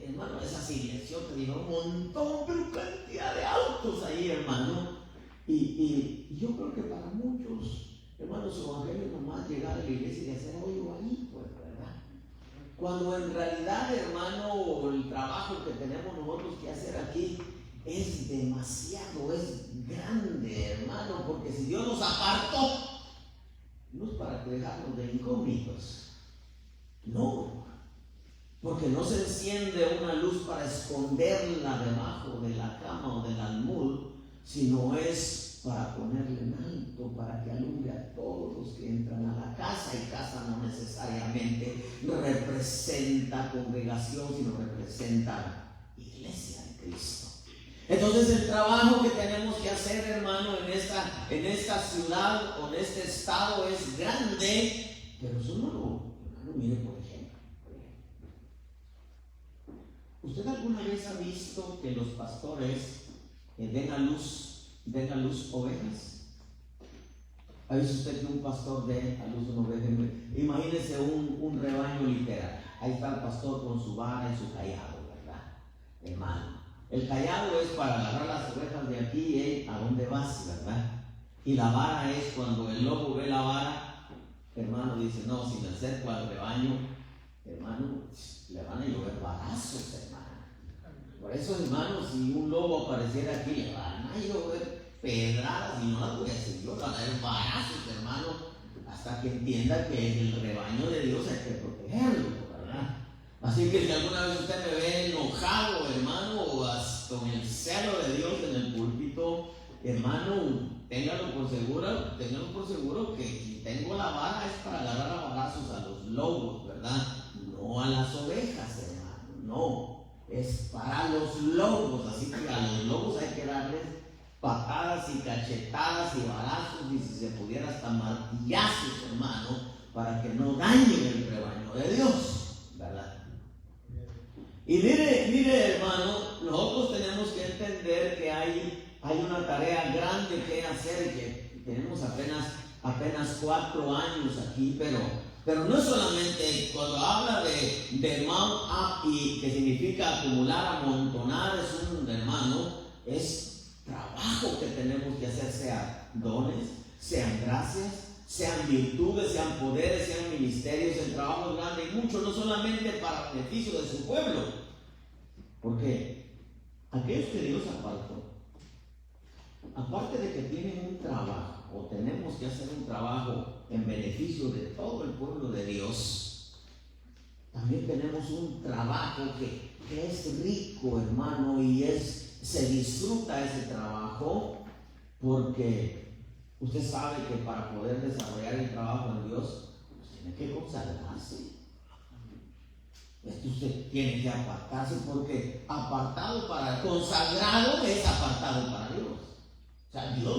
Hermano, esas iglesias, yo te digo, un montón, pero cantidad de autos ahí, hermano. Y yo creo que para muchos, hermanos, su evangelio nomás llegar a la iglesia y hacer hoyo ahí, pues, ¿verdad? Cuando en realidad, hermano, el trabajo que tenemos nosotros que hacer aquí es demasiado, es grande, hermano, porque si Dios nos apartó, no es para dejarnos de incógnitos, no, porque no se enciende una luz para esconderla debajo de la cama o del almud, sino es para ponerle en alto, para que alumbre a todos los que entran a la casa. Y casa no necesariamente representa congregación, sino representa iglesia de Cristo. Entonces el trabajo que tenemos que hacer, hermano, en esta ciudad o en este estado es grande, pero eso no, hermano, mire, por ejemplo, ¿usted alguna vez ha visto que los pastores den a luz ovejas? ¿Ha visto usted que un pastor dé a luz una oveja? Imagínese un rebaño literal. Ahí está el pastor con su vara y su callado, ¿verdad? Hermano, el callado es para agarrar las ovejas de aquí, a dónde vas, ¿verdad? Y la vara es cuando el lobo ve la vara, hermano, dice, no, si me acerco al rebaño, hermano, le van a llover varazos, hermano. Por eso, hermano, si un lobo apareciera aquí, le van a llover pedradas, y no las voy a decir yo, le van a llover varazos, hermano, hasta que entienda que el rebaño de Dios hay que protegerlo, ¿verdad? Así que si alguna vez usted me ve enojado, hermano, o con el celo de Dios en el púlpito, hermano, téngalo por seguro que si tengo la vara es para agarrar a varazos a los lobos, ¿verdad? No a las ovejas, hermano, no, es para los lobos. Así que a los lobos hay que darles patadas y cachetadas y varazos, y si se pudiera hasta martillazos, hermano, para que no dañen el rebaño de Dios, ¿verdad? Y mire, hermano, nosotros tenemos que entender que hay una tarea grande que hacer, que tenemos apenas 4 años aquí, pero no es solamente cuando habla de mount up, y que significa acumular, amontonar, es trabajo que tenemos que hacer, sean dones, sean gracias, sean virtudes, sean poderes, sean ministerios. El trabajo es grande y mucho, no solamente para beneficio de su pueblo, porque aquellos que Dios apartó, aparte de que tienen un trabajo, o tenemos que hacer un trabajo en beneficio de todo el pueblo de Dios, también tenemos un trabajo que es rico, hermano, y se disfruta ese trabajo, porque usted sabe que para poder desarrollar el trabajo en Dios, pues tiene que consagrarse. Usted tiene que apartarse, porque consagrado es apartado para Dios. O sea, Dios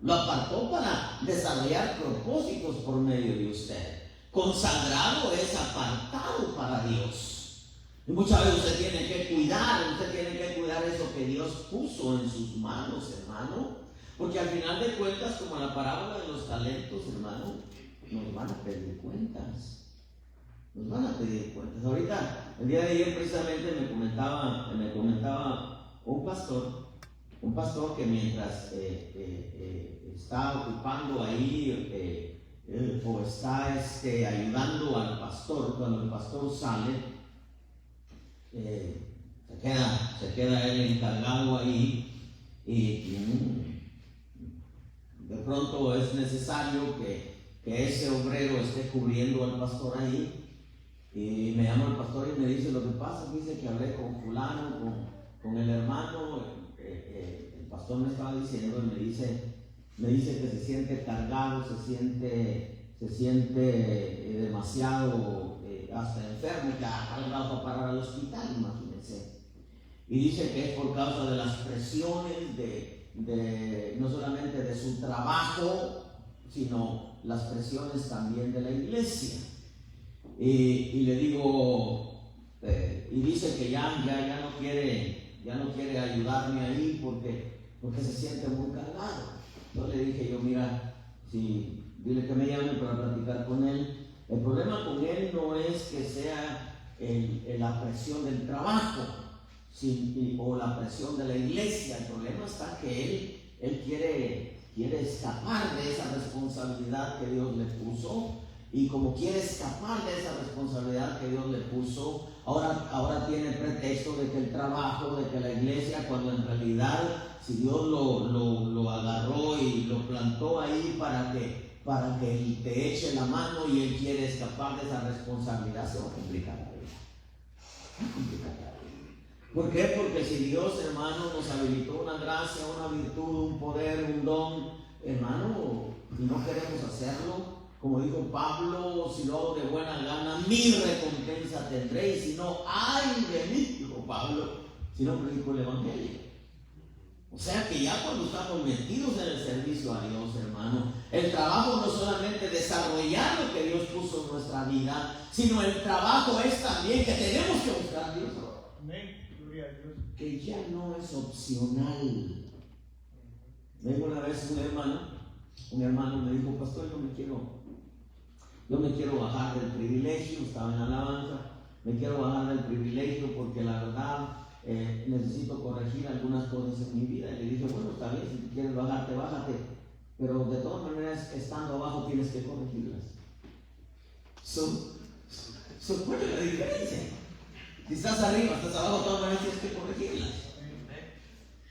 lo apartó para desarrollar propósitos por medio de usted. Consagrado es apartado para Dios. Y muchas veces usted tiene que cuidar eso que Dios puso en sus manos, hermano, porque al final de cuentas, como la parábola de los talentos, hermano, nos van a pedir cuentas. Ahorita, el día de ayer precisamente me comentaba un pastor que mientras está ocupando ahí o está ayudando al pastor, cuando el pastor sale, se queda él encargado ahí, y de pronto es necesario que ese obrero esté cubriendo al pastor ahí. Y me llama el pastor y me dice: lo que pasa, dice que hablé con fulano, con el hermano, el pastor me estaba diciendo, y me dice que se siente cargado, se siente demasiado hasta enfermo, que ha cargado para parar al hospital, imagínense. Y dice que es por causa de las presiones no solamente de su trabajo, sino las presiones también de la iglesia. Y le digo, y dice que ya no quiere ayudarme ahí porque se siente muy cargado. Entonces le dije yo: mira, sí, dile que me llame para platicar con él. El problema con él no es que sea la presión del trabajo o la presión de la iglesia. El problema está que él quiere escapar de esa responsabilidad que Dios le puso. Y como quiere escapar de esa responsabilidad que Dios le puso, ahora tiene pretexto de que el trabajo, de que la iglesia, cuando en realidad, si Dios lo agarró y lo plantó ahí para que él te eche la mano, y él quiere escapar de esa responsabilidad, se va a complicar la vida. ¿Por qué? Porque si Dios, hermano, nos habilitó una gracia, una virtud, un poder, un don, hermano, y no queremos hacerlo, como dijo Pablo: si lo hago de buena gana, mi recompensa tendré, y si no, ay de mí, dijo Pablo, si no predico el evangelio. O sea que ya cuando estamos metidos en el servicio a Dios, hermano, el trabajo no es solamente desarrollar lo que Dios puso en nuestra vida, sino el trabajo es también que tenemos que buscar a Dios. Amén. Gloria a Dios. Que ya no es opcional. Vengo una vez un hermano me dijo: pastor, yo me quiero bajar del privilegio. Estaba en alabanza. Me quiero bajar del privilegio porque la verdad necesito corregir algunas cosas en mi vida. Y le dije: bueno, está bien, si quieres bajarte, bájate, pero de todas maneras, estando abajo tienes que corregirlas. ¿Cuál es la diferencia? Si estás arriba, estás abajo, de todas maneras tienes que corregirlas.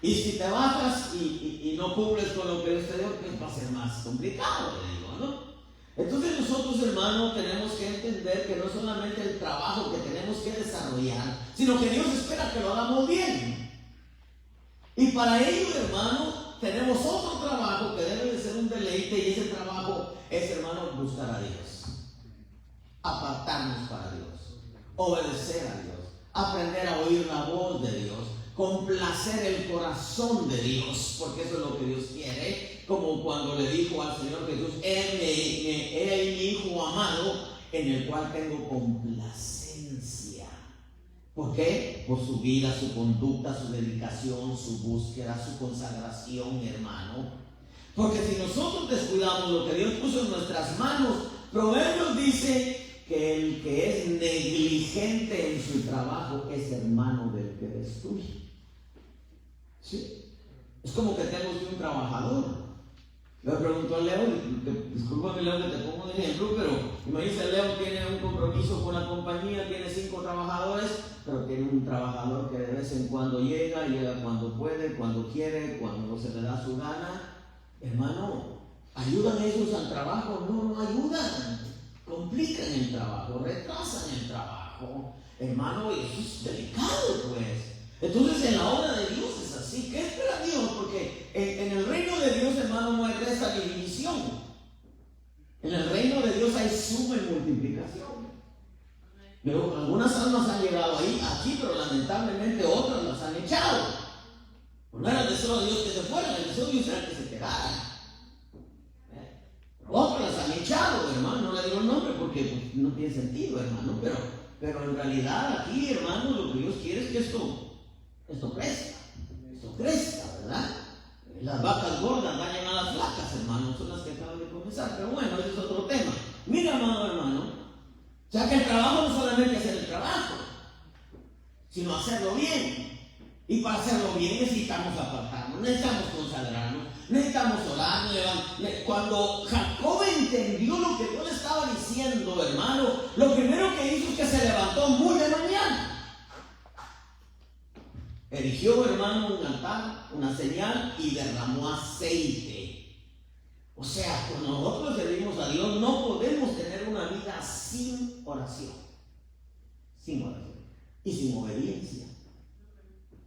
Y si te bajas y no cumples con lo que Dios te dio, pues va a ser más complicado, le digo, ¿no? Entonces nosotros, hermanos, tenemos que entender que no solamente el trabajo que tenemos que desarrollar, sino que Dios espera que lo hagamos bien. Y para ello, hermano, tenemos otro trabajo que debe de ser un deleite, y ese trabajo es, hermano, buscar a Dios, apartarnos para Dios, obedecer a Dios, aprender a oír la voz de Dios, complacer el corazón de Dios, porque eso es lo que Dios quiere. Como cuando le dijo al Señor Jesús: He mi Hijo amado, en el cual tengo complacencia. ¿Por qué? Por su vida, su conducta, su dedicación, su búsqueda, su consagración, hermano. Porque si nosotros descuidamos lo que Dios puso en nuestras manos, Proverbios dice que el que es negligente en su trabajo es hermano del que destruye. ¿Sí? Es como que tenemos un trabajador. Le preguntó a Leo, discúlpame, Leo, que te pongo un ejemplo, pero imagínese, Leo tiene un compromiso con la compañía, tiene 5 trabajadores, pero tiene un trabajador que de vez en cuando llega cuando puede, cuando quiere, cuando se le da su gana. Hermano, ¿ayudan ellos al trabajo? No ayudan. Complican el trabajo, retrasan el trabajo. Hermano, eso es delicado, pues. Entonces, en la obra de Dios es así. ¿Qué espera Dios? Porque en el reino de Dios, hermano, no hay resta ni división. En el reino de Dios hay suma y multiplicación. Pero algunas almas han llegado aquí, pero lamentablemente otras las han echado. No era el deseo de Dios que se fueran, el deseo de Dios era que se quedaran. Otras las han echado, hermano. No le digo el nombre porque pues, no tiene sentido, hermano. Pero en realidad aquí, hermano, lo que Dios quiere es que esto crezca, ¿verdad? Las vacas gordas dañan a las flacas, hermano, son las que acaban de comenzar, pero bueno, ese es otro tema. Mira, hermano, o sea que el trabajo no solamente es hacer el trabajo, sino hacerlo bien. Y para hacerlo bien necesitamos apartarnos, necesitamos consagrarnos, necesitamos orar. Cuando Jacob entendió lo que Dios le estaba diciendo, hermano, lo primero que hizo es que se levantó muy de mañana. Erigió, hermano, un altar, una señal, y derramó aceite. O sea, cuando nosotros servimos a Dios, no podemos tener una vida sin oración. sin oración y sin obediencia.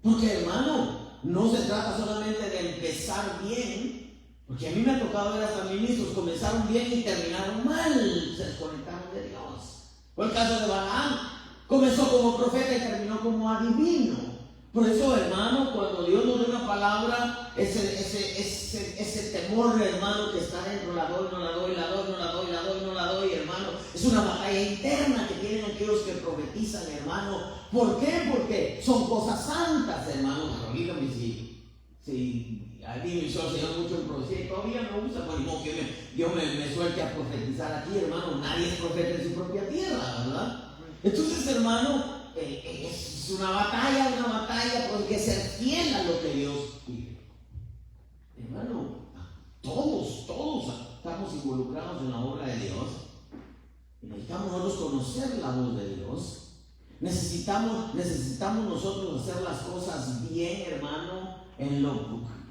Porque, hermano, no se trata solamente de empezar bien, porque a mí me ha tocado ver hasta ministros comenzaron bien y terminaron mal, se desconectaron de Dios. Fue el caso de Balaam, comenzó como profeta y terminó como adivino. Por eso, hermano, cuando Dios nos da una palabra, ese temor, hermano, que está dentro, la doy, hermano, es una batalla interna que tienen aquellos que profetizan, hermano. ¿Por qué? Porque son cosas santas, hermano. Dígame si alguien me hizo al Señor mucho en profecía y todavía no usa, pues no, que yo me suelte a profetizar aquí, hermano. Nadie es profeta en su propia tierra, ¿verdad? Entonces, hermano, es una batalla, porque hay que ser fiel a lo que Dios pide. Hermano, todos estamos involucrados en la obra de Dios. Y necesitamos nosotros conocer la voz de Dios. Necesitamos nosotros hacer las cosas bien, hermano,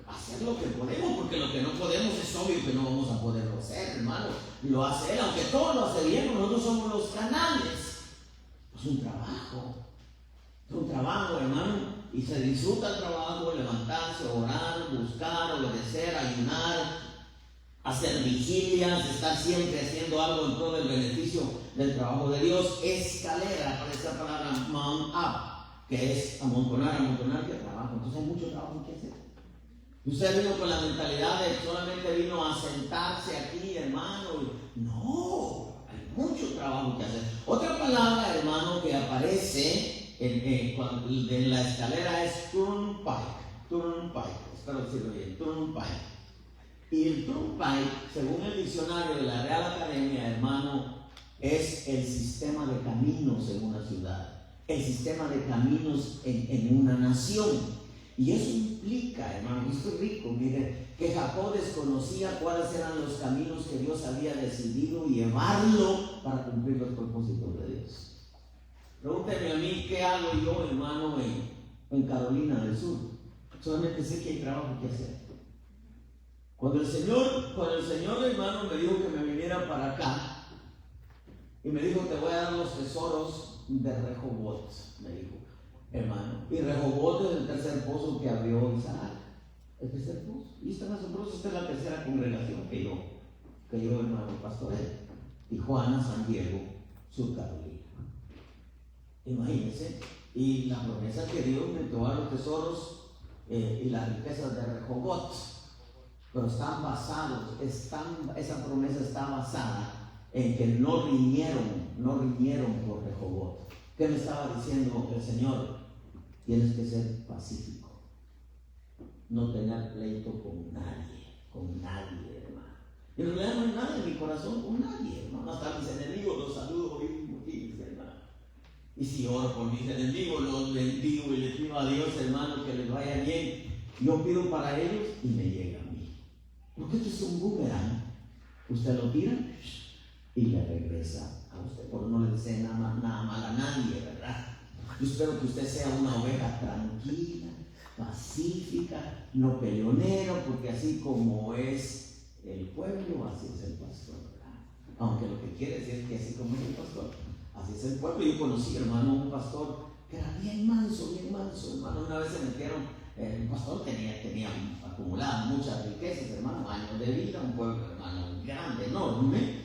hacer lo que podemos, porque lo que no podemos es obvio que no vamos a poderlo hacer, hermano. Lo hace Él, aunque todo lo hace bien, nosotros somos los canales. Es un trabajo, hermano, y se disfruta el trabajo, levantarse, orar, buscar, obedecer, ayunar, hacer vigilias, estar siempre haciendo algo en pro del beneficio del trabajo de Dios. Escalera, aparece la palabra mount up, que es amontonar que trabajo. Entonces hay mucho trabajo que hacer. Usted vino con la mentalidad de solamente vino a sentarse aquí, hermano. No, hay mucho trabajo que hacer. Otra palabra, hermano, que aparece en la escalera es turnpike, espero decirlo bien, turnpike. Y el turnpike, según el diccionario de la Real Academia, hermano, es el sistema de caminos en una ciudad, el sistema de caminos en una nación. Y eso implica, hermano, y esto es rico, mire, que Jacob desconocía cuáles eran los caminos que Dios había decidido llevarlo para cumplir los propósitos de Dios. Pregúnteme a mí qué hago yo, hermano, en Carolina del Sur. Solamente sé que hay trabajo que hacer. Cuando el Señor, hermano, me dijo que me viniera para acá y me dijo, te voy a dar los tesoros de Rehobot, me dijo, hermano. Y Rehobot es el tercer pozo que abrió Isaac. El tercer pozo. Y es tan asombroso, esta es la tercera congregación que yo, hermano, pastoré. Tijuana, San Diego, Sur Carolina. Imagínense. Y la promesa que Dios me entregó a los tesoros y las riquezas de Rehobot. Pero están basados, esa promesa está basada en que no riñeron por Rehobot. ¿Qué me estaba diciendo el Señor? Tienes que ser pacífico, no tener pleito con nadie, hermano. Y en realidad no hay nada en mi corazón con nadie, hermano. Hasta mis enemigos los saludo hoy mismo, hermano. Y si oro por mis enemigos, los bendigo y les pido a Dios, hermano, que les vaya bien. Yo pido para ellos y me llega a mí. Porque esto es un boomerang. Usted lo tira y le regresa a usted. Por no le desea nada mal a nadie, ¿verdad? Yo espero que usted sea una oveja tranquila, pacífica, no peleonero, porque así como es el pueblo, así es el pastor, ¿verdad? Aunque lo que quiere decir es que así como es el pastor, así es el pueblo. Yo conocí, hermano, un pastor que era bien manso, hermano. Una vez se metieron, el pastor tenía acumulado muchas riquezas, hermano, años de vida, un pueblo, hermano, grande, enorme.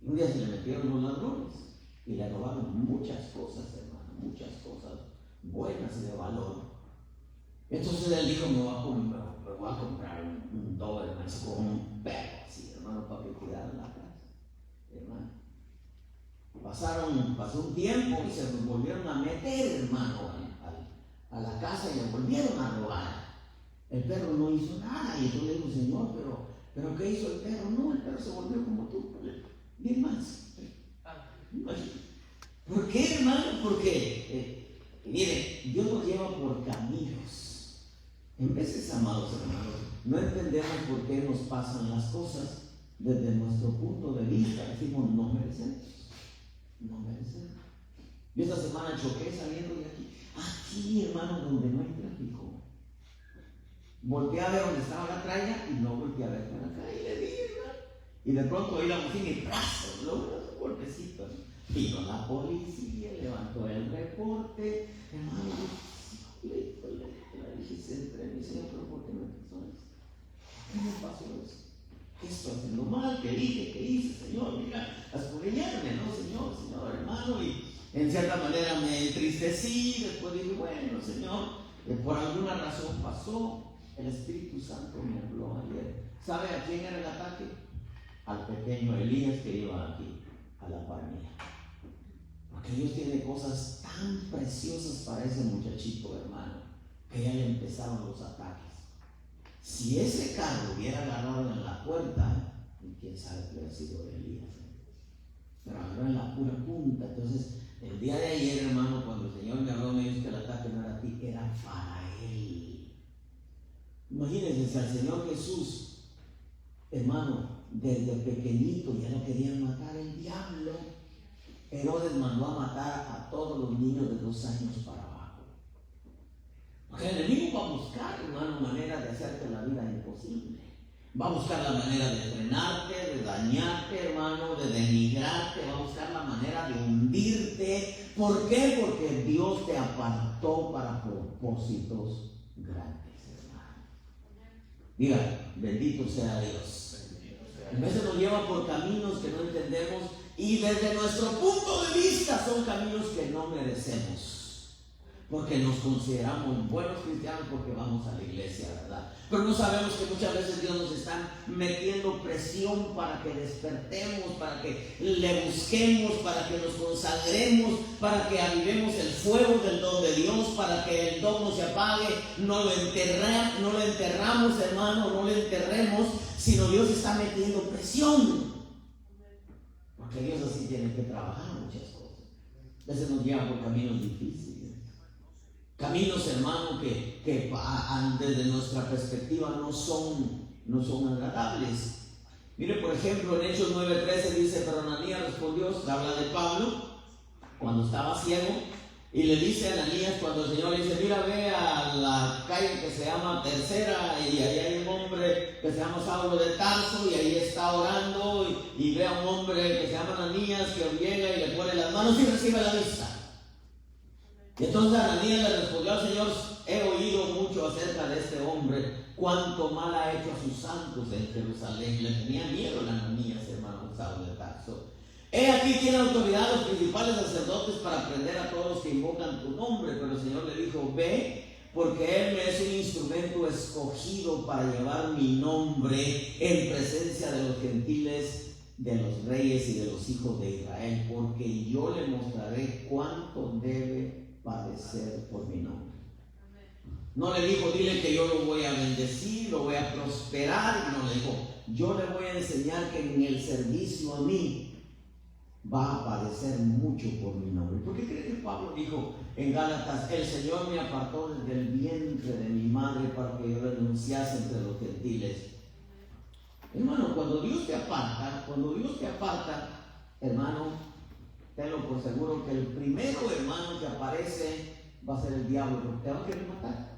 Un día se le metieron los ladrones y le robaron muchas cosas, hermano, muchas cosas buenas y de valor. Entonces él dijo, me voy a comprar un Doberman con un perro así, hermano, para que cuidara la casa, hermano. Pasó un tiempo y se volvieron a meter, hermano, a la casa y le volvieron a robar. El perro no hizo nada y yo le digo, Señor, pero ¿qué hizo el perro? No, el perro se volvió como tú, bien más. ¿Por qué, hermano? Porque, mire, Dios nos lleva por caminos. En veces, amados hermanos, no entendemos por qué nos pasan las cosas desde nuestro punto de vista. Decimos, no merecemos. Yo esta semana choqué saliendo de aquí, hermano, donde no hay tráfico. Volteé a ver donde estaba la tralla y no volteé a ver para acá y le di, hermano. Y de pronto oí la bocina y ¡pras! Luego unos golpecitos. Vino la policía, levantó el reporte. Hermano, le dije entre mí, Señor, pero ¿por qué me pasó eso? ¿Qué me pasó eso? ¿Qué estoy haciendo mal? ¿Qué dije? ¿Qué hice, Señor? Mira, escudriñarme, ¿no, Señor, hermano? Y en cierta manera me entristecí. Después dije, bueno, Señor, por alguna razón pasó. El Espíritu Santo me habló ayer. ¿Sabe a quién era el ataque? Al pequeño Elías que iba aquí, a la par mía. Porque Dios tiene cosas tan preciosas para ese muchachito, hermano, que ya le empezaron los ataques. Si ese carro hubiera agarrado en la puerta, quién sabe qué hubiera sido de Elías. Pero agarró en la pura punta. Entonces, el día de ayer, hermano, cuando el Señor me habló, me dijo que el ataque no era a ti, era para él. Imagínense, si al Señor Jesús, hermano, desde pequeñito ya lo querían matar el diablo, Herodes mandó a matar a todos los niños de 2 años para abajo. Porque el enemigo va a buscar, hermano, manera de hacerte la vida imposible. Va a buscar la manera de frenarte, de dañarte, hermano, de denigrarte. Va a buscar la manera de hundirte. ¿Por qué? Porque Dios te apartó para propósitos grandes, hermano. Diga, bendito sea Dios. A veces nos lleva por caminos que no entendemos y desde nuestro punto de vista son caminos que no merecemos, porque nos consideramos buenos cristianos porque vamos a la iglesia, ¿verdad? Pero no sabemos que muchas veces Dios nos está metiendo presión para que despertemos, para que le busquemos, para que nos consagremos, para que avivemos el fuego del don de Dios, para que el don no se apague, no lo enterramos, hermano, no lo enterremos, sino Dios está metiendo presión. Porque Dios así tiene que trabajar muchas cosas. A veces nos lleva por caminos difíciles. Caminos, hermano, que desde nuestra perspectiva no son agradables. Mire, por ejemplo, en Hechos 9:13 dice, pero Ananías respondió, habla de Pablo, cuando estaba ciego, y le dice a Ananías, cuando el Señor le dice, mira, ve a la calle que se llama Tercera, y ahí hay un hombre que se llama Saulo de Tarso, y ahí está orando, y ve a un hombre que se llama Ananías, que llega y le pone las manos y recibe la vista. Y entonces Ananías le respondió al Señor, he oído mucho acerca de este hombre, cuánto mal ha hecho a sus santos en Jerusalén. Le tenía miedo a Ananías, hermano Saulo de Tarso. He aquí tiene autoridad los principales sacerdotes para prender a todos los que invocan tu nombre. Pero el Señor le dijo, ve, porque Él me es un instrumento escogido para llevar mi nombre en presencia de los gentiles, de los reyes y de los hijos de Israel, porque yo le mostraré cuánto debe padecer por mi nombre. No le dijo, dile que yo lo voy a bendecir, lo voy a prosperar. No le dijo, yo le voy a enseñar que en el servicio a mí va a padecer mucho por mi nombre. ¿Por qué cree que Pablo dijo en Gálatas, el Señor me apartó desde el vientre de mi madre para que yo renunciase entre los gentiles? Hermano, cuando Dios te aparta, hermano, tenlo por seguro que el primero, hermano, que aparece va a ser el diablo, porque te va a querer matar.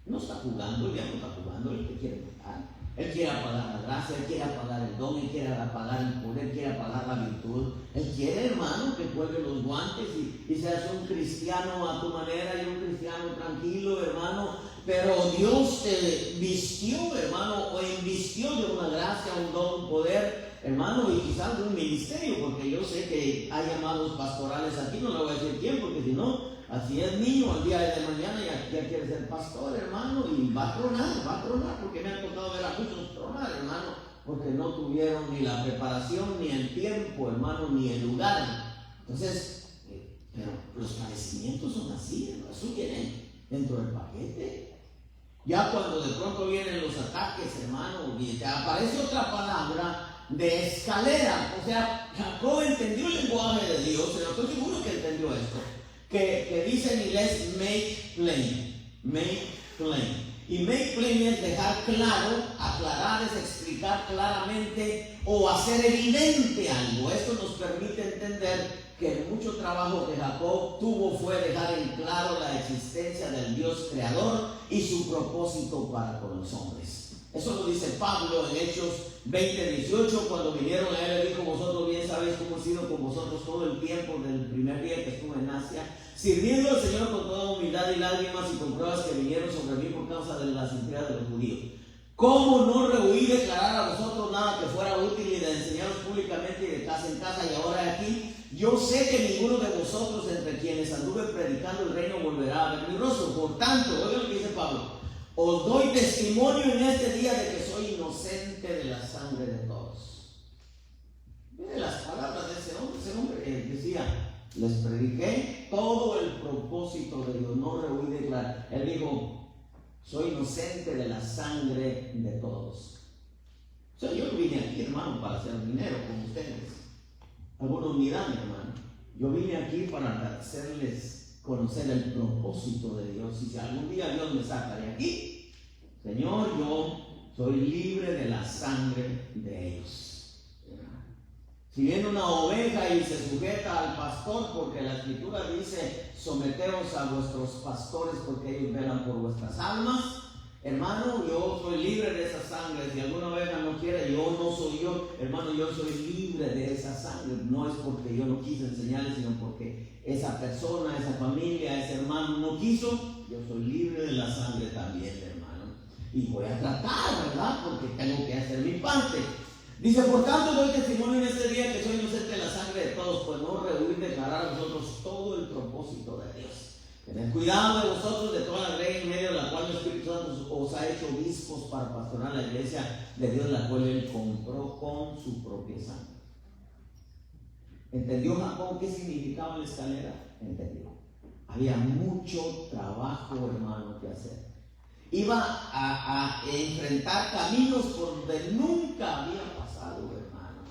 No está jugando, el diablo está jugando, él te quiere matar. Él quiere apagar la gracia, Él quiere apagar el don, Él quiere apagar el poder, Él quiere apagar la virtud. Él quiere, hermano, que cuelgue los guantes y seas un cristiano a tu manera y un cristiano tranquilo, hermano. Pero Dios te vistió, hermano, o invistió de una gracia, un don, un poder, hermano, y quizás de un ministerio, porque yo sé que hay llamados pastorales aquí, no le voy a decir quién, porque si no, así es niño, al día de mañana ya quiere ser pastor, hermano, y va a tronar, porque me ha tocado ver a muchos tronar, hermano, porque no tuvieron ni la preparación, ni el tiempo, hermano, ni el lugar. Entonces, pero los padecimientos son así, hermano, eso viene dentro del paquete. Ya cuando de pronto vienen los ataques, hermano, y te aparece otra palabra de escalera. O sea, Jacob entendió el lenguaje de Dios, pero estoy seguro que entendió esto. Que dice en inglés make plain. Y make plain es dejar claro, aclarar, es explicar claramente o hacer evidente algo. Esto nos permite entender que el mucho trabajo que Jacob tuvo fue dejar en claro la existencia del Dios creador y su propósito para con los hombres. Eso lo dice Pablo en Hechos 20:18, cuando vinieron a él, le dijo: vosotros bien sabéis cómo he sido con vosotros todo el tiempo del primer día que estuve en Asia, sirviendo al Señor con toda humildad y lágrimas y con pruebas que vinieron sobre mí por causa de las intrigas de los judíos. ¿Cómo no rehuí declarar a vosotros nada que fuera útil y de enseñaros públicamente y de casa en casa? Y ahora aquí, yo sé que ninguno de vosotros entre quienes anduve predicando el reino volverá a ver mi rostro. Por tanto, oigan lo que dice Pablo: os doy testimonio en este día de que soy inocente de la sangre de todos. Miren las palabras de ese hombre. Ese hombre decía: les prediqué todo el propósito de Dios, no rehuí declarar. Él dijo: soy inocente de la sangre de todos. O sea, yo no vine aquí, hermano, para hacer dinero como ustedes. Algunos miran, hermano. Yo vine aquí para hacerles conocer el propósito de Dios. Y si algún día Dios me saca de aquí, Señor, yo soy libre de la sangre de ellos. Si viene una oveja y se sujeta al pastor, porque la escritura dice: someteos a vuestros pastores porque ellos velan por vuestras almas, hermano, yo soy libre de esa sangre. Si alguna oveja no quiere, yo no soy yo, hermano, yo soy libre de esa sangre. No es porque yo no quise enseñarles, sino porque esa persona, esa familia, ese hermano no quiso. Yo soy libre de la sangre también, hermano, y voy a tratar, ¿verdad? Porque tengo que hacer mi parte. Dice: por tanto doy testimonio en este día que soy inocente de la sangre de todos, pues no rehuí declarar a vosotros todo el propósito de Dios. Tened cuidado de vosotros, de toda la ley en medio de la cual el Espíritu Santo os ha hecho obispos para pastorar la iglesia de Dios, la cual él compró con su propia sangre. ¿Entendió Jacob qué significaba la escalera? Entendió. Había mucho trabajo, hermano, que hacer. Iba a enfrentar caminos por donde nunca había pasado, hermano.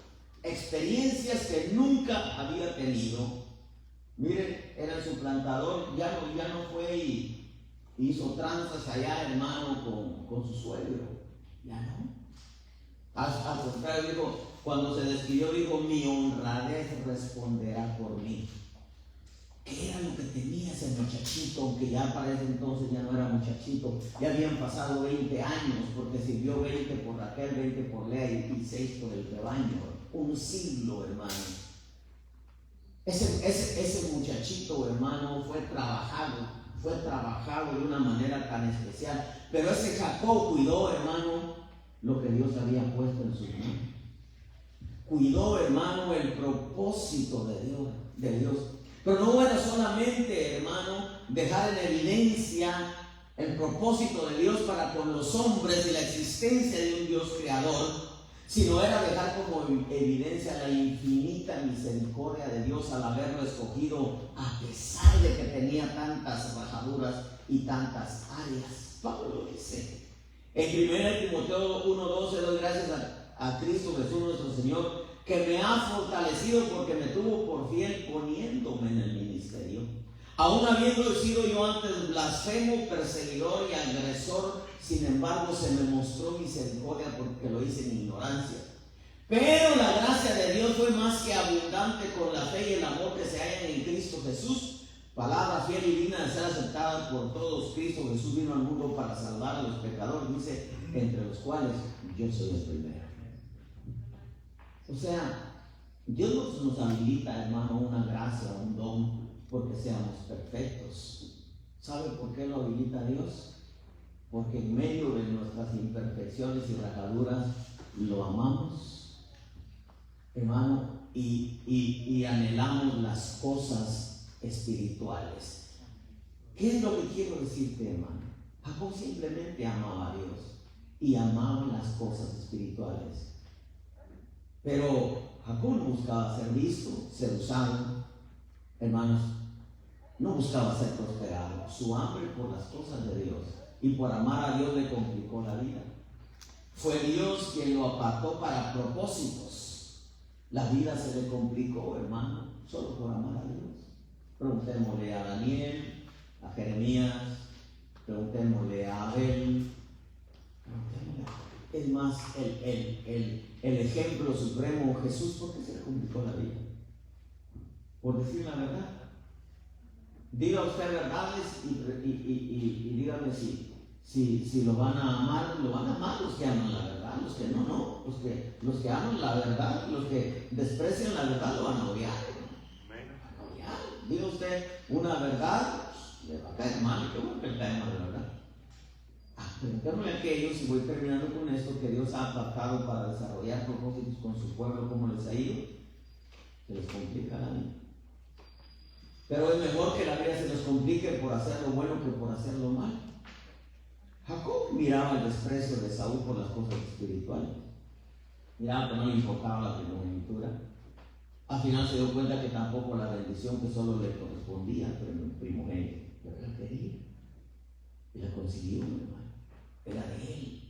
Experiencias que nunca había tenido. Miren, era el suplantador, ya no fue y hizo tranzas allá, hermano, con su suegro. Ya no. Al contrario, dijo, cuando se despidió, dijo: mi honradez responderá por mí. ¿Qué era lo que tenía ese muchachito? Aunque ya para ese entonces ya no era muchachito, ya habían pasado 20 años, porque sirvió 20 por Raquel, 20 por Lea y 6 por el rebaño. Un siglo, hermano. Ese muchachito, hermano, fue trabajado de una manera tan especial. Pero ese Jacob cuidó, hermano, lo que Dios había puesto en sus manos. Cuidó, hermano, el propósito de Dios. Pero no era solamente, hermano, dejar en evidencia el propósito de Dios para con los hombres y la existencia de un Dios creador, sino era dejar como evidencia la infinita misericordia de Dios al haberlo escogido, a pesar de que tenía tantas rajaduras y tantas áreas. Pablo dice en 1 Timoteo 1:12: doy gracias a Cristo Jesús nuestro Señor, que me ha fortalecido porque me tuvo por fiel poniéndome en el ministerio, aun habiendo sido yo antes blasfemo, perseguidor y agresor. Sin embargo se me mostró misericordia porque lo hice en ignorancia. Pero la gracia de Dios fue más que abundante con la fe y el amor que se hallan en Cristo Jesús. Palabra fiel y digna de ser aceptada por todos. Cristo Jesús vino al mundo para salvar a los pecadores, dice, entre los cuales yo soy el primero. O sea, Dios nos habilita, hermano, una gracia, un don, porque seamos perfectos. ¿Sabe por qué lo habilita Dios? Porque en medio de nuestras imperfecciones y rajaduras lo amamos, hermano, y anhelamos las cosas espirituales. ¿Qué es lo que quiero decirte, hermano? Jacob simplemente amaba a Dios y amaba las cosas espirituales. Pero Jacob no buscaba ser visto, ser usado, hermanos, no buscaba ser prosperado. Su hambre por las cosas de Dios y por amar a Dios le complicó la vida. Fue Dios quien lo apartó para propósitos. La vida se le complicó, hermano, solo por amar a Dios. Preguntémosle a Daniel, a Jeremías, preguntémosle a Abel, preguntémosle a... Es más, el ejemplo supremo, Jesús, ¿por qué se le complicó la vida? Por decir la verdad. Diga usted verdades y dígame Si lo van a amar los que aman la verdad, los que no. Los que aman la verdad, los que desprecian la verdad lo van a odiar. Diga usted una verdad, le va a caer mal, qué bueno que le cae mal la verdad. Preguntémosle a aquellos, y voy terminando con esto, que Dios ha apartado para desarrollar propósitos con su pueblo, ¿cómo les ha ido? Se les complica la vida. Pero es mejor que la vida se les complique por hacer lo bueno que por hacer lo malo. Jacob miraba el desprecio de Saúl por las cosas espirituales. Miraba que no le importaba la primogenitura. Al final se dio cuenta que tampoco la bendición que solo le correspondía al primogénito, pero él quería. Y la consiguió, hermano. Era de él.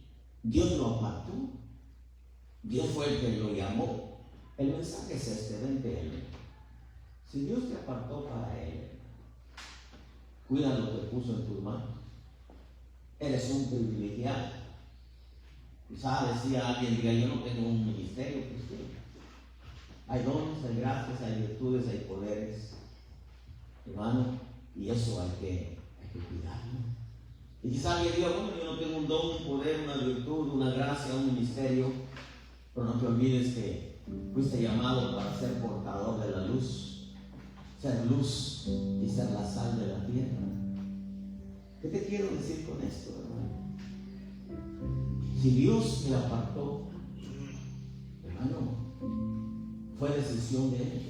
Dios lo apartó. Dios fue el que lo llamó. El mensaje es este: vente a él. Si Dios te apartó para él, cuida lo que puso en tus manos. Eres un privilegiado. Quizá decía alguien, diga, yo no tengo un ministerio, pues sí. Hay dones, hay gracias, hay virtudes, hay poderes, hermano, y eso hay que cuidarlo. Y quizá alguien diga, bueno, yo no tengo un don, un poder, una virtud, una gracia, un ministerio, pero no te olvides que fuiste llamado para ser portador de la luz, ser luz y ser la sal de la tierra. ¿Qué te quiero decir con esto, hermano? Si Dios te apartó, hermano, fue decisión de él.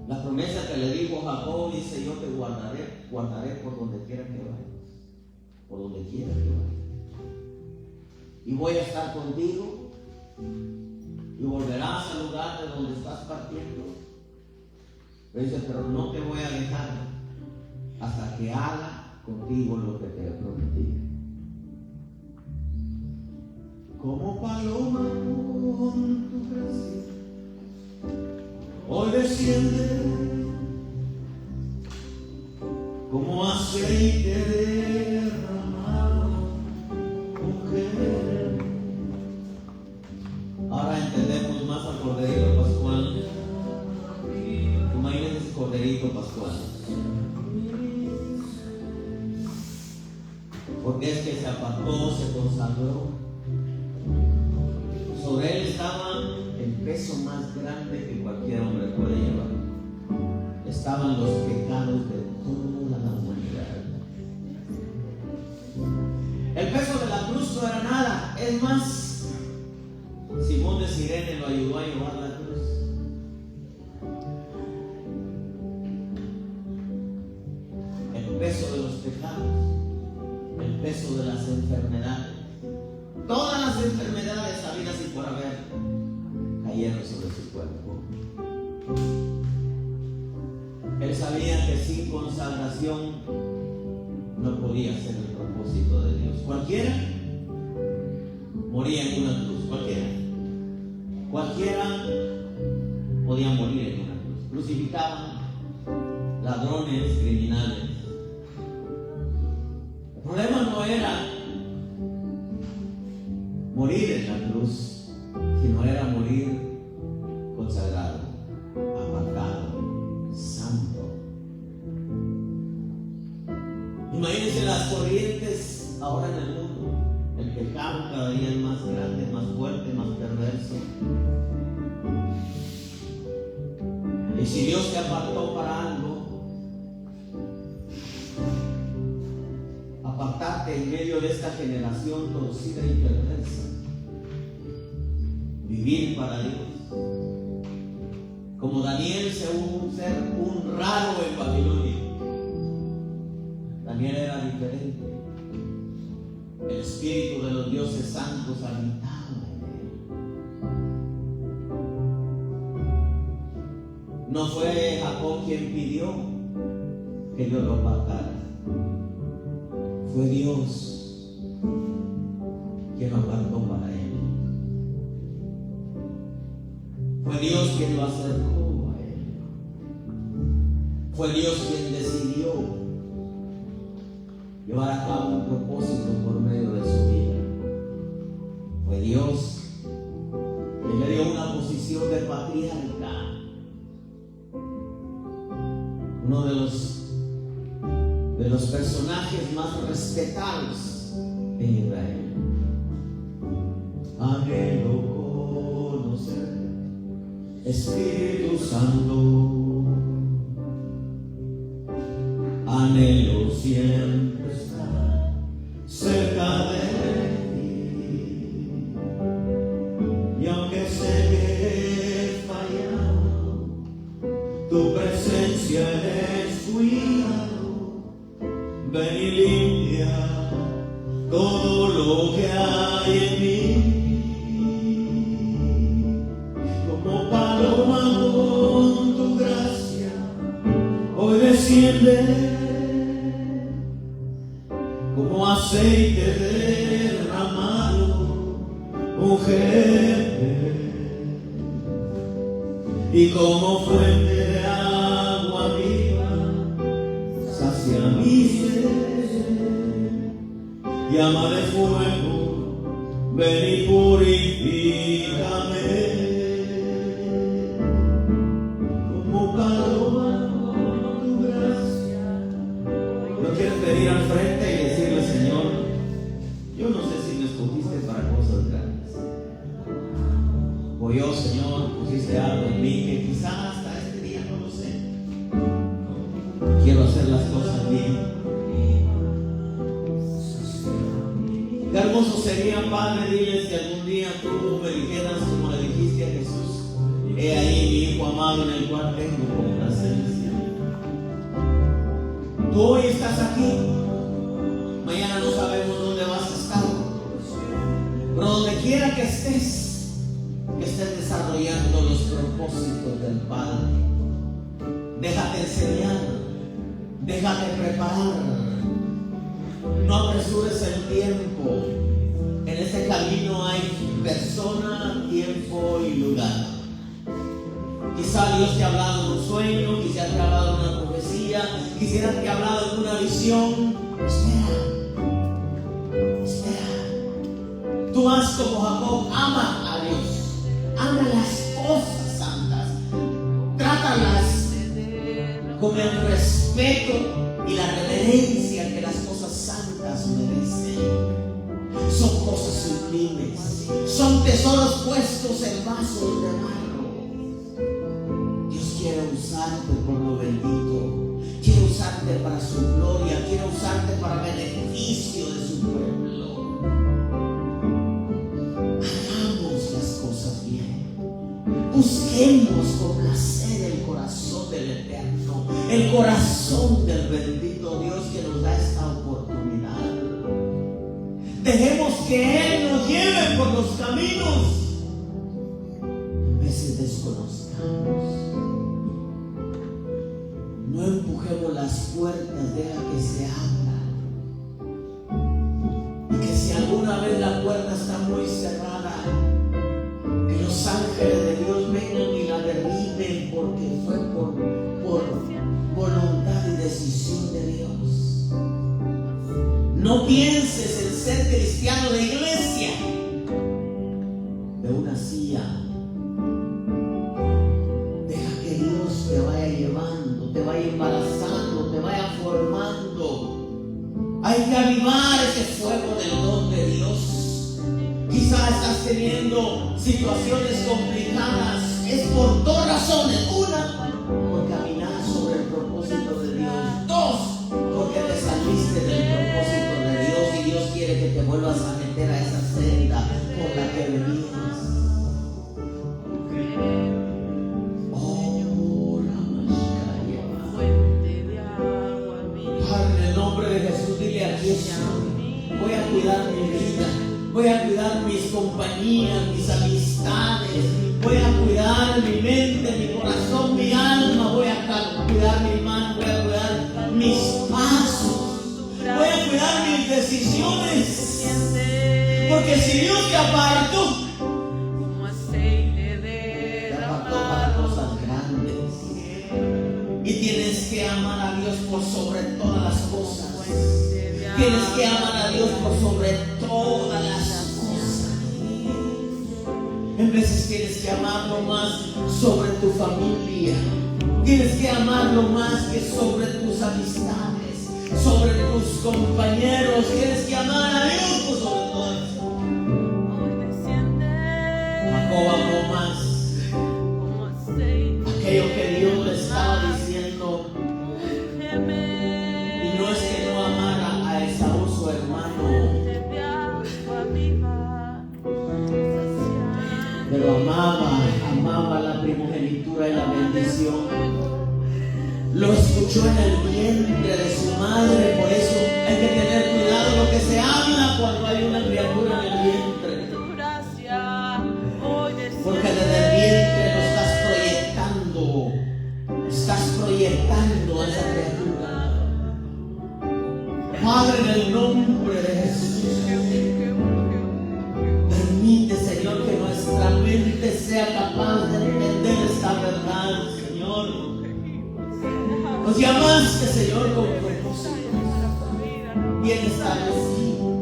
La promesa que le dijo Jacob dice: yo te guardaré por donde quiera que vayas, por donde quiera que vayas, y voy a estar contigo, y volverás al lugar de donde estás partiendo. Pero dice: pero no te voy a dejar hasta que haga contigo lo que te he prometido. Como paloma con tu gracia, hoy desciende como aceite derramado, mujer. Ahora entendemos más al corderito pascual. Imagínense ese corderito pascual. Porque es que se apartó, se consagró. Sobre él estaba el peso más grande que cualquier hombre puede llevar. Estaban los pecados de toda la humanidad. El peso de la cruz no era nada. Es más, Simón de Cirene lo ayudó a llevar la cruz. El peso de los pecados, el peso de las enfermedades, todas las enfermedades habidas y por haber cayeron sobre su cuerpo. Él sabía que sin consagración no podía ser el propósito de Dios. Cualquiera moría en una cruz, cualquiera podía morir en una cruz. Crucificaban ladrones, criminales. El problema no era morir en la cruz, sino era morir consagrado, apartado, santo. Imagínense las corrientes ahora en el mundo. El pecado cada día es más grande, más fuerte, más perverso. Y si Dios te apartó para algo, apartarte en medio de esta generación torcida y perversa, vivir para Dios. Como Daniel, ser un raro en Babilonia. Daniel era diferente. El espíritu de los dioses santos habitaba en él. No fue Jacob quien pidió que Dios lo apartara. Fue Dios quien lo apartó para él. Fue Dios quien lo acercó a él. Fue Dios quien decidió llevar a cabo un propósito por medio de su vida. Fue Dios quien le dio una posición de patriarca. Uno de los personajes más respetados en Israel. Anhelo conocer, Espíritu Santo, anhelo siempre estar cerca de ti, y aunque sé que he fallado, tu presencia he descuidado. Ven y limpia todo lo que hay en mí, como paloma con tu gracia, hoy desciende, como aceite derramado, ungeme, y como fuente de agua viva, sacia mi sed. Llama de fuego, ven y purifícame, como paloma con tu gracia. ¿No quieres venir al frente y decirle, Señor, yo no sé si me escogiste para cosas grandes, o yo, Señor, pusiste algo en mí que quizás hasta este día no lo sé? Quiero hacer las cosas bien. Qué hermoso sería, Padre, dile, si algún día tú me dijeras como le dijiste a Jesús: he ahí mi Hijo amado en el cual tengo complacencia. Tú hoy estás aquí, mañana no sabemos dónde vas a estar, pero donde quiera que estés desarrollando los propósitos del Padre. Déjate enseñar, déjate preparar. No apresures el tiempo. En este camino hay persona, tiempo y lugar. Quizá Dios te ha hablado en un sueño, quizá te ha hablado en una profecía, quisiera te ha hablado en una visión. Espera. Tú haz como Jacob, ama a Dios, ama las cosas santas, trátalas con el respeto y la reverencia que las cosas santas merecen. Son cosas sublimes, son tesoros puestos en vasos de barro. Dios quiere usarte por lo bendito, quiere usarte para su gloria, quiere usarte para beneficio de su pueblo. Hagamos las cosas bien, busquemos con placer el corazón del Eterno, el corazón del bendito Dios que nos da esta oportunidad. Dejemos que Él nos lleve por los caminos en vez de desconozcamos. No empujemos las puertas, deja que se abran. Y que si alguna vez la puerta está muy cerrada, que los ángeles de Dios vengan y la derriben, porque fue por voluntad y decisión de Dios. No pienses en ser cristiano de iglesia, de una silla. Deja que Dios te vaya llevando, te vaya embarazando, te vaya formando. Hay que avivar ese fuego del don de Dios. Quizás estás teniendo situaciones complicadas. Es por dos razones. Una, por caminar sobre el propósito de Dios. Dos, porque te saliste del propósito de Dios y Dios quiere que te vuelvas a meter a esa senda por la que venías. Oh, la mascaya. Padre, en el nombre de Jesús, dile: aquí estoy. Voy a cuidar mi vida, voy a cuidar mis compañías, mis amistades, voy a cuidar mi mente, mi corazón, mi alma, voy a cuidar mi mano, voy a cuidar mis pasos, voy a cuidar mis decisiones, porque si Dios te apartó para cosas grandes, y tienes que amar a Dios por sobre todas las cosas. Tienes que amar a Dios por sobre todas las cosas. En veces tienes que amarlo más sobre tu familia. Tienes que amarlo más que sobre tus amistades, sobre tus compañeros. Tienes que amar a Dios por sobre todas las cosas. Jacob amó más aquello que Dios le estaba diciendo. Y no es que no amara a Esaú, su hermano, pero amaba la primogenitura y la bendición. Lo escuchó en el vientre de su madre. Por eso hay que tener cuidado lo que se habla cuando hay una criatura en el vientre, porque desde el vientre lo estás proyectando a esa criatura. Padre, en el nombre de Jesús, permite, Señor, que nuestra mente sea capaz de entender esta verdad, Señor. Nos llamaste, Señor, con propósitos bien establecidos.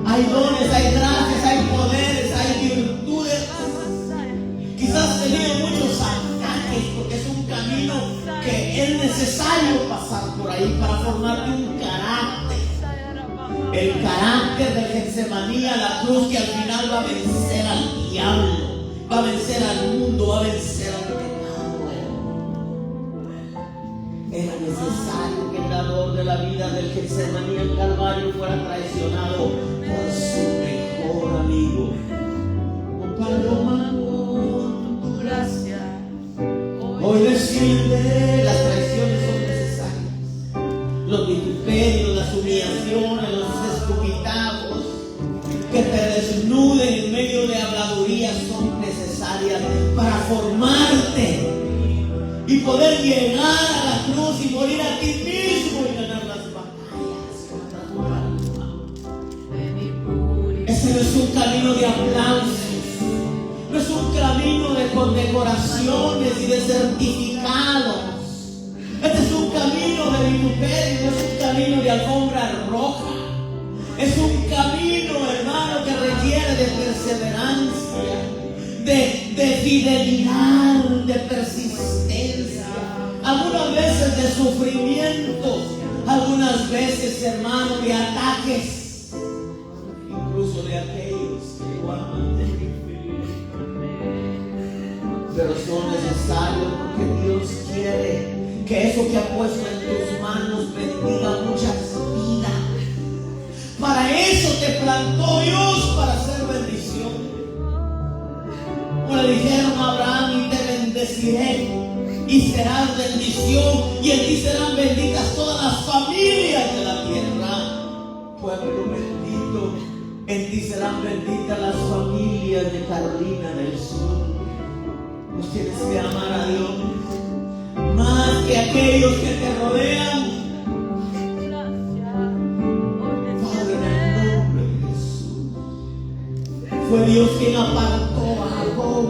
Hay dones, hay gracias, hay poderes, hay virtudes. Quizás has tenido muchos ataques porque es un camino que es necesario pasar por ahí para formarte un carácter. El carácter de Getsemaní, la cruz que al final va a vencer al diablo, va a vencer al mundo, va a vencer al pecado. Era necesario que el dador de la vida del Getsemaní en Calvario fuera traicionado por su mejor amigo. Oh paloma, con tu gracia, hoy desciende. Las traiciones son necesarias. Los vituperios, las humillaciones, los escupitajos que te desnuden en medio de habladurías son necesarias para formarte y poder llegar a la cruz y morir a ti mismo y ganar las batallas contra tu alma. Ese no es un camino de aplausos, no es un camino de condecoraciones y de certificados. Este es un camino de vituperio, no es un camino de alfombra roja. Es un camino, hermano, que requiere de perseverancia, de fidelidad, de persistencia, algunas veces de sufrimientos, algunas veces, hermano, de ataques, incluso de aquellos que guardan. Pero son necesarios porque Dios quiere que eso que ha puesto en tus manos bendiga muchas vidas. Para eso te plantó Dios, para hacer bendición. Como le dijeron a Abraham, y te bendeciré y serás bendición, y en ti serán benditas todas las familias de la tierra. Pueblo bendito, en ti serán benditas las familias de Carolina del Sur. Pues tienes que amar a Dios más que aquellos que te rodean. Padre, en el nombre de Jesús, fue Dios quien apartó a Jacob.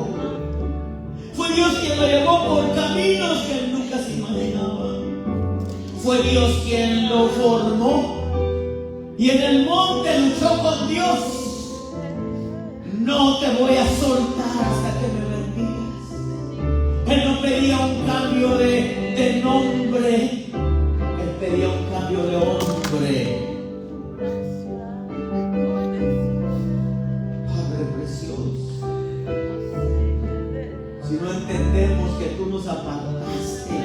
Fue Dios quien lo llevó por caminos que él nunca se imaginaba. Fue Dios quien lo formó y en el monte luchó con Dios. No te voy a soltar hasta que me bendigas. Él no pedía un cambio de nombre, él pedía un cambio de hombre. Padre precioso, si no entendemos que tú nos apartaste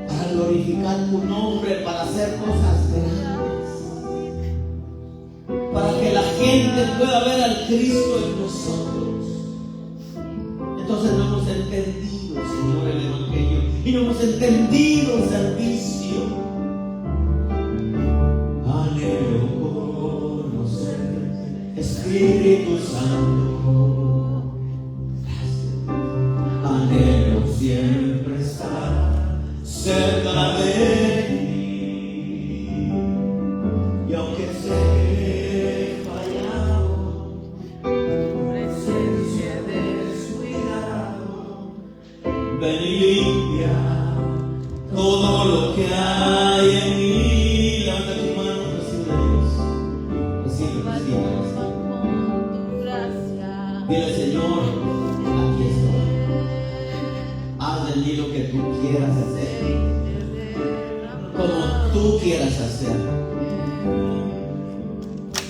para glorificar tu nombre, para hacer cosas grandes, para que la gente pueda ver al Cristo en nosotros, entonces no hemos entendido, Señor, el Evangelio, y no hemos entendido el servicio. Anhelo conocerte, Espíritu Santo. Anhelo siempre estar cerca de ti, y aunque sé que he fallado, tu presencia he descuidado, ven y limpia todo lo que hay en mí. Levanta tu mano, recibe a Dios, recibe. Dile, Señor, aquí estoy. Haz de mí lo que tú quieras hacer, como tú quieras hacer.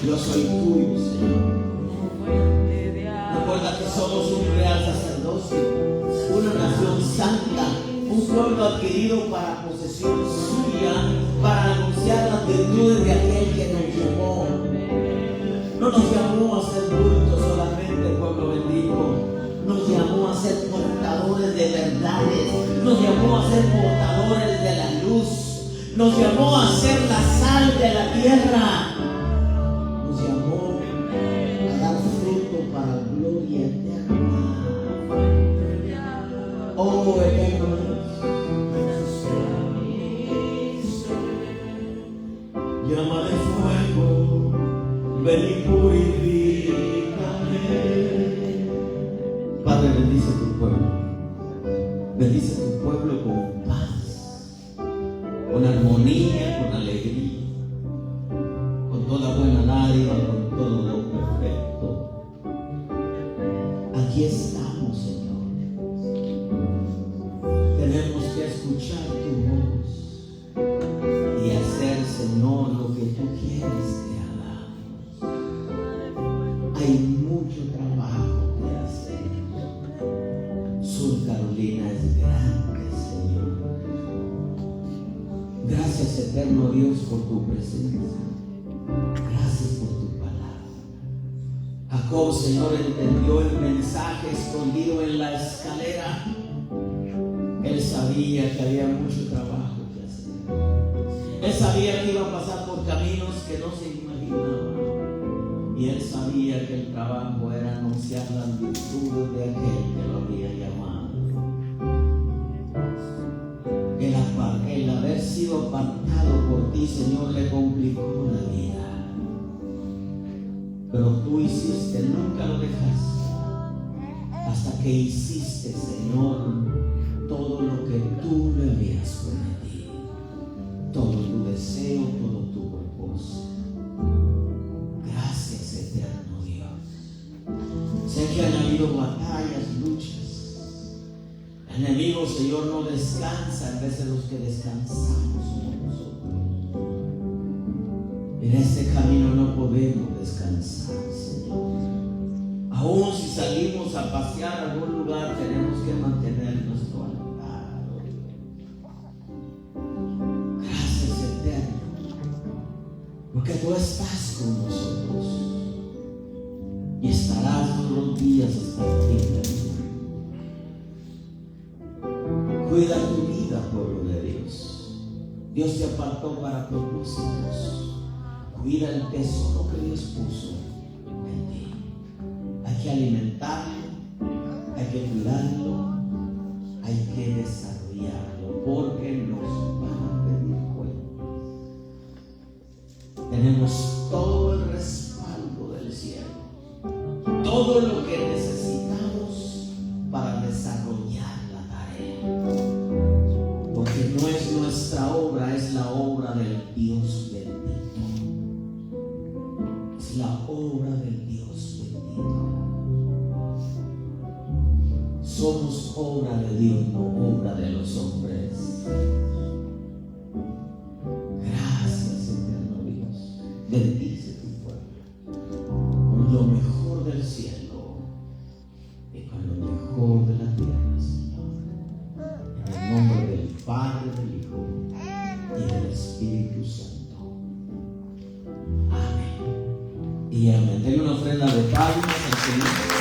Yo soy tuyo, Señor. Recuerda que somos un real sacerdocio, una nación santa, un pueblo adquirido para posesión suya, para anunciar las virtudes de aquel que nos llamó. No nos llamó a ser bultos solamente, pueblo bendito. Nos llamó a ser portadores de verdades. Nos llamó a ser portadores de la luz. Nos llamó a ser la sal de la tierra. Nos llamó a dar fruto para gloria eterna. Oh, eterno Dios. Llama de fuego, ven y purifícame. Padre, bendice tu pueblo. Bendice tu pueblo con paz, con armonía, con alegría, con toda buena dádiva, con todo lo perfecto. Aquí estamos, Señor. Tenemos que escuchar tu voz y hacer, Señor, lo que tú quieres que hagamos. Hay mucho trabajo que hacer. Sur Carolina es grande, Señor. Gracias, eterno Dios, por tu presencia. Gracias por tu palabra. Jacob, Señor, entendió el mensaje escondido en la escalera. Él sabía que había mucho trabajo que hacer. Él sabía que iba a pasar por caminos que no se imaginaba. Y él sabía que el trabajo era anunciar las virtudes de aquel que lo había llamado. El haber sido apartado por ti, Señor, le complicó la vida. Pero tú hiciste, nunca lo dejaste, hasta que hiciste, Señor, todo lo que tú le habías prometido, todo tu deseo, todo tu propósito. Gracias, eterno Dios. Sé que han habido batallas, luchas. El enemigo, Señor, no descansa en vez de los que descansamos somos nosotros. En este camino no podemos descansar, Señor. Aún si salimos a pasear a algún lugar, tenemos que mantener nuestro altar. Gracias, eterno, porque tú estás con nosotros y estarás todos los días hasta el fin del mundo. Cuida tu vida, pueblo de Dios. Dios te apartó para propósitos. Cuida el tesoro que Dios puso en ti. Hay que alimentarlo, hay que cuidarlo, hay que desarrollarlo, porque nos van a pedir cuentas. Tenemos todo el respaldo del cielo, todo lo que necesitamos para desarrollar la tarea. Porque no es nuestra obra, es la obra del Dios bendito. Es la obra del Dios bendito. Somos obra de Dios, no obra de los hombres. Gracias, eterno Dios. Bendice tu pueblo con lo mejor del cielo y con lo mejor de la tierra, Señor. En el nombre del Padre, del Hijo y del Espíritu Santo. Amén. Y amén. Denle una ofrenda de palmas al Señor.